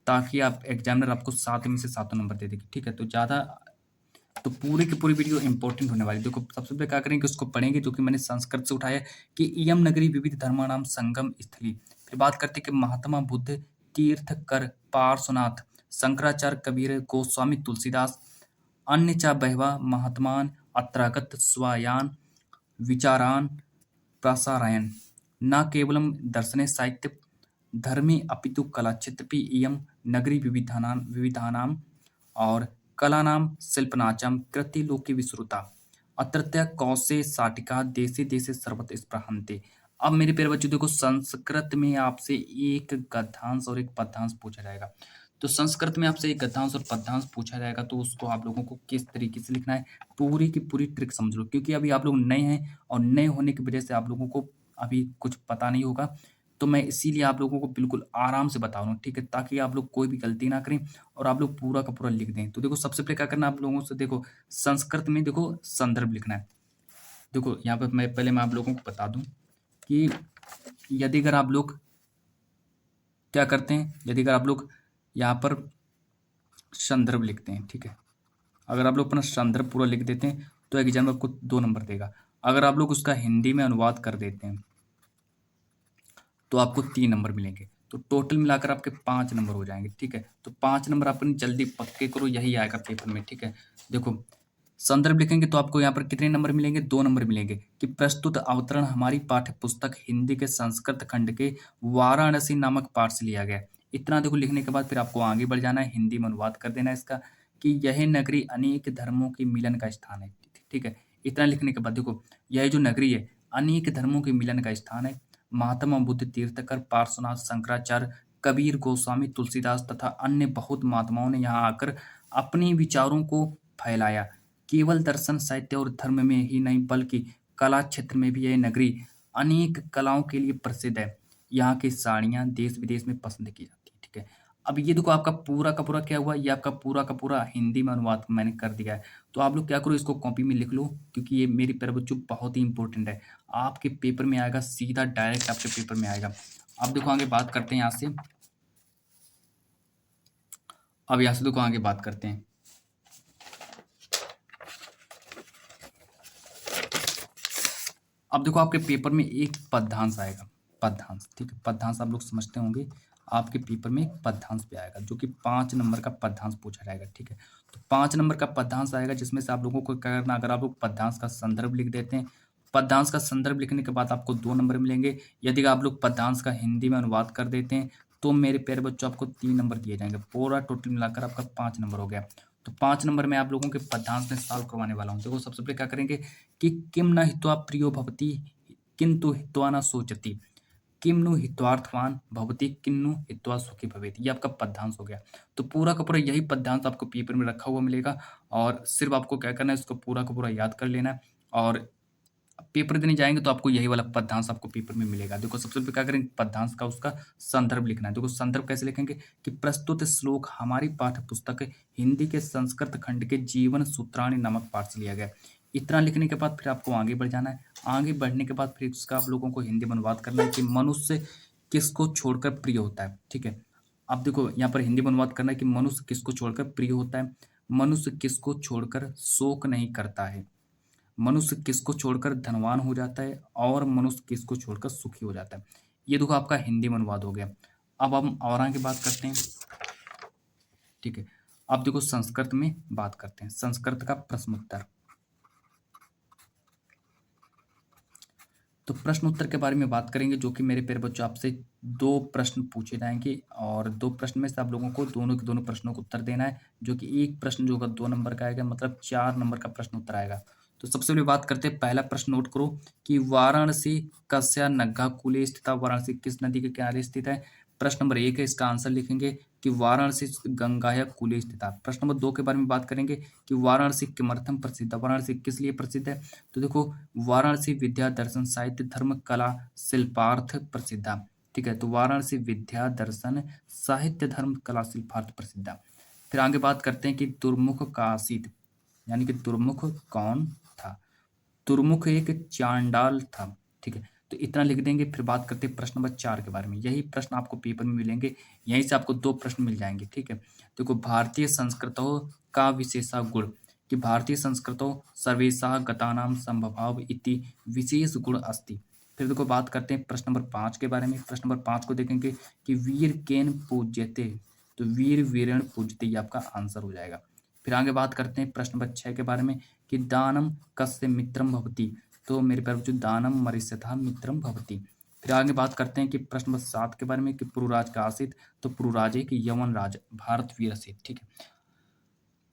ताकि आप एग्जामिनर आपको 7 में से 7 नंबर दे देगी, ठीक है। तो ज़्यादा, तो पूरी की पूरी वीडियो इंपॉर्टेंट होने वाली है। देखो सबसे पहले क्या करेंगे, उसको पढ़ेंगे, जो कि मैंने संस्कृत से उठाया है कि इयम नगरी विविध धर्माणाम संगम स्थली। फिर बात करते हैं कि महात्मा बुद्ध, तीर्थकर, पार्श्वनाथ, शंकराचार्य, कबीर, गोस्वामी तुलसीदास, अन्य चा बहवा महात्मान अत्रागत स्वायान विचारान प्रसारयन् न केवलं दर्शने साहित्य धर्मे अपितु कलाचित्रपि इयं नगरी विविधानां और कलानां शिल्पनाचं कृतिलोके विश्रुता अत्रत्य कौशे साटिका देशे देशे सर्वत्र स्पृहन्ते। अब मेरे प्यारे बच्चों देखो, संस्कृत में आपसे एक गद्यांश और एक पद्यांश पूछा जाएगा। तो संस्कृत में आपसे एक गद्यांश और पद्यांश पूछा जाएगा, तो उसको आप लोगों को किस तरीके से लिखना है पूरी की पूरी ट्रिक समझ लो, क्योंकि अभी आप लोग नए हैं और नए होने की वजह से आप लोगों को अभी कुछ पता नहीं होगा। तो मैं इसीलिए आप लोगों को बिल्कुल आराम से बता रहा हूँ, ठीक है, ताकि आप लोग कोई भी गलती ना करें और आप लोग पूरा का पूरा लिख दें। तो देखो सबसे पहले क्या करना है आप लोगों से, देखो संस्कृत में देखो संदर्भ लिखना है। देखो यहाँ पर मैं आप लोगों को बता दूं कि यदि अगर आप लोग क्या करते हैं, यदि अगर आप लोग यहाँ पर संदर्भ लिखते हैं, ठीक है, अगर आप लोग अपना संदर्भ पूरा लिख देते हैं तो एग्जाम आपको 2 नंबर देगा। अगर आप लोग उसका हिंदी में अनुवाद कर देते हैं तो आपको 3 नंबर मिलेंगे। तो टोटल मिलाकर आपके 5 नंबर हो जाएँगे, ठीक है? तो 5 नंबर अपनी जल्दी पक्के करो, यही आएगा पेपर में, ठीक है? देखो, संदर्भ लिखेंगे तो आपको यहाँ पर कितने नंबर मिलेंगे? 2 नंबर मिलेंगे कि प्रस्तुत अवतरण हमारी पाठ्य पुस्तक हिंदी के संस्कृत खंड के वाराणसी नामक पाठ से लिया गया है। इतना देखो लिखने के बाद फिर आपको आगे बढ़ जाना है, हिंदी में अनुवाद कर देना है इसका कि यह नगरी अनेक धर्मों के मिलन का स्थान है, ठीक है? इतना लिखने के बाद देखो, यह जो नगरी है, अनेक धर्मों के मिलन का स्थान है। महात्मा बुद्ध, तीर्थकर, पार्श्वनाथ, शंकराचार्य, कबीर, गोस्वामी, तुलसीदास तथा अन्य बहुत महात्माओं ने यहाँ आकर अपने विचारों को फैलाया। केवल दर्शन, साहित्य और धर्म में ही नहीं बल्कि कला क्षेत्र में भी यह नगरी अनेक कलाओं के लिए प्रसिद्ध है। यहाँ की साड़ियाँ देश-विदेश में पसंद की जाती हैं, ठीक है? अब ये देखो आपका पूरा का पूरा क्या हुआ, ये आपका पूरा का पूरा हिंदी में अनुवाद मैंने कर दिया है। तो आप लोग क्या करो, इसको कॉपी में लिख लो क्योंकि ये मेरे प्यारे बच्चों बहुत ही इम्पोर्टेंट है। आपके पेपर में आएगा, सीधा डायरेक्ट आपके पेपर में आएगा। अब देखो आगे बात करते हैं यहाँ से। अब यहाँ से देखो आगे बात करते हैं। अब देखो आपके पेपर में एक पद्यांश आएगा, पद्यांश, ठीक है? पद्यांश आप लोग समझते होंगे, आपके पेपर में एक पद्यांश भी आएगा जो कि 5 नंबर का पद्यांश पूछा जाएगा, ठीक है? तो 5 नंबर का पद्यांश आएगा जिसमें से आप लोगों को क्या करना, अगर आप लोग पद्यांश का संदर्भ लिख देते हैं, पद्यांश का संदर्भ लिखने के बाद आपको 2 नंबर मिलेंगे। यदि आप लोग पद्यांश का हिंदी में अनुवाद कर देते हैं, तो मेरे प्यारे बच्चों आपको 3 नंबर दिए जाएँगे। पूरा टोटल मिलाकर आपका 5 नंबर हो गया। तो 5 नंबर मैं आप लोगों के पद्यांश में सॉल्व करवाने वाला हूँ। देखो सबसे पहले क्या करेंगे कि किं न हित्वा प्रियो भवति किंतु हित्वा न शोचति, किं नु हित्वार्थवान भवति किन्नु हित्वा सुखी भवेति। ये आपका पद्यांश हो गया। तो पूरा का पूरा यही पद्यांश आपको पेपर में रखा हुआ मिलेगा और सिर्फ आपको क्या करना है, इसको पूरा का पूरा याद कर लेना है और पेपर देने जाएँगे तो आपको यही वाला पद्यांश आपको पेपर में मिलेगा। देखो सबसे पहले क्या करेंगे, पद्यांश का उसका संदर्भ लिखना है। देखो संदर्भ कैसे लिखेंगे कि प्रस्तुत श्लोक हमारी पाठ्य पुस्तक हिंदी के संस्कृत खंड के जीवन सूत्राणि नामक पाठ से लिया गया है। इतना लिखने के बाद फिर आपको आगे बढ़ जाना है। आगे बढ़ने के बाद फिर उसका आप लोगों को हिंदी में अनुवाद करना है कि मनुष्य किसको छोड़कर प्रिय होता है, ठीक है? अब देखो यहाँ पर हिंदी में अनुवाद करना है कि मनुष्य किसको छोड़कर प्रिय होता है, मनुष्य किसको छोड़कर शोक नहीं करता है, मनुष्य किसको छोड़कर धनवान हो जाता है और मनुष्य किसको छोड़कर सुखी हो जाता है। ये देखो आपका हिंदी में अनुवाद हो गया। अब हम और आगे बात करते हैं, ठीक है? अब देखो संस्कृत में बात करते हैं, संस्कृत का प्रश्न उत्तर। तो प्रश्न उत्तर के बारे में बात करेंगे जो कि मेरे प्यारे बच्चों आपसे 2 प्रश्न पूछे जाएँगे और 2 प्रश्न में से आप लोगों को दोनों के दोनों प्रश्नों का उत्तर देना है, जो कि एक प्रश्न जो होगा 2 नंबर का आएगा, मतलब 4 नंबर का प्रश्न उत्तर आएगा। तो सबसे पहले बात करते हैं, पहला प्रश्न नोट करो कि वाराणसी कस्या नग्गा कूले स्थिता, वाराणसी किस नदी के किनारे स्थित है? प्रश्न नंबर 1 है, इसका आंसर लिखेंगे कि वाराणसी गंगाया कूले स्थिता। प्रश्न नंबर 2 के बारे में बात करेंगे कि वाराणसी किमर्थम प्रसिद्ध है? वाराणसी किस लिए प्रसिद्ध है? तो देखो वाराणसी विद्या, दर्शन, साहित्य, धर्म, कला, शिल्पार्थ प्रसिद्धा, ठीक है? तो वाराणसी विद्या, दर्शन, साहित्य, धर्म, कला, शिल्पार्थ प्रसिद्धा। फिर आगे बात करते हैं कि दुर्मुख का आसित, यानी कि दुर्मुख कौन था? दुर्मुख एक चांडाल था, ठीक है? तो इतना लिख देंगे। फिर बात करते हैं प्रश्न नंबर 4 के बारे में। यही प्रश्न आपको पेपर में मिलेंगे, यहीं से आपको 2 प्रश्न मिल जाएंगे, ठीक है? देखो भारतीय संस्कृतौ का विशेषा गुण, कि भारतीय संस्कृतौ सर्वेषां गतानां समभाव इति विशेष गुण अस्ति। फिर देखो बात करते हैं प्रश्न नंबर 5 के बारे में। प्रश्न नंबर 5 को देखेंगे कि वीर केन पूज्यते, तो वीर वीरेण पूज्यते, ये आपका आंसर हो जाएगा। फिर आगे बात करते हैं प्रश्न नंबर 6 के बारे में कि दानम कस्य मित्रम भवति, तो मेरे प्यारे बच्चों दानम मरिष्यथा मित्रम भवति। फिर आगे बात करते हैं कि प्रश्न नंबर 7 के बारे में कि पुरुराज का आसित, तो पुरुराज एक यवन राज भारत वीर असित, ठीक है?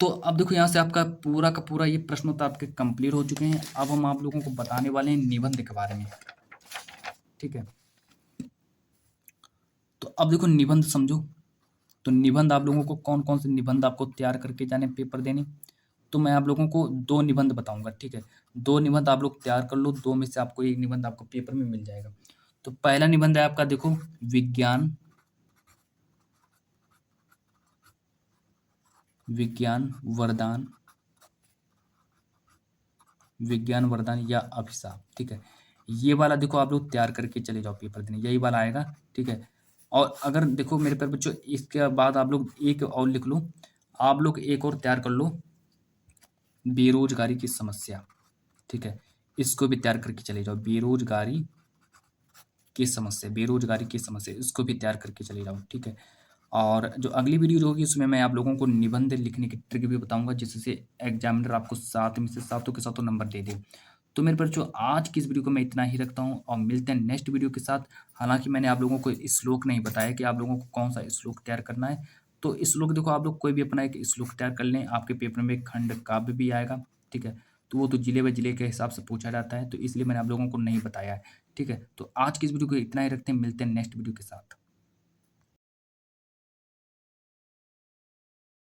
तो अब देखो यहाँ से आपका पूरा का पूरा ये प्रश्न उत्तर आपके कंप्लीट हो चुके हैं। अब हम आप लोगों को बताने वाले हैं निबंध के बारे में, ठीक है? तो अब देखो निबंध समझो। तो निबंध आप लोगों को कौन कौन से निबंध आपको तैयार करके जाने पेपर देने, तो मैं आप लोगों को 2 निबंध बताऊंगा, ठीक है? 2 निबंध आप लोग तैयार कर लो, 2 में से आपको 1 निबंध आपको पेपर में मिल जाएगा। तो पहला निबंध है आपका, देखो विज्ञान, विज्ञान वरदान, विज्ञान वरदान या अभिशाप, ठीक है? ये वाला देखो आप लोग तैयार करके चले जाओ पेपर देने, यही वाला आएगा, ठीक है? और अगर देखो मेरे प्यारे बच्चों इसके बाद आप लोग एक और लिख लो, आप लोग एक और तैयार कर लो, बेरोजगारी की समस्या, ठीक है? इसको भी तैयार करके चले जाओ, बेरोजगारी की समस्या, बेरोज़गारी की समस्या, इसको भी तैयार करके चले जाओ, ठीक है? और जो अगली वीडियो जो होगी उसमें मैं आप लोगों को निबंध लिखने की ट्रिक भी बताऊँगा जिससे एग्ज़ामिनर आपको 7 में से सातों के सातों नंबर दे दे। तो मेरे बच्चों आज की इस वीडियो को मैं इतना ही रखता हूँ और मिलते हैं नेक्स्ट वीडियो के साथ। हालाँकि मैंने आप लोगों को श्लोक नहीं बताया कि आप लोगों को कौन-सा श्लोक तैयार करना है। तो श्लोक देखो आप लोग कोई भी अपना एक श्लोक तैयार कर लें, आपके पेपर में खंड काव्य भी आएगा, ठीक है? तो वो तो जिले बाय जिले के हिसाब से पूछा जाता है, तो इसलिए मैंने आप लोगों को नहीं बताया है, ठीक है? तो आज की इस वीडियो को इतना ही रखते हैं, मिलते हैं नेक्स्ट वीडियो के साथ।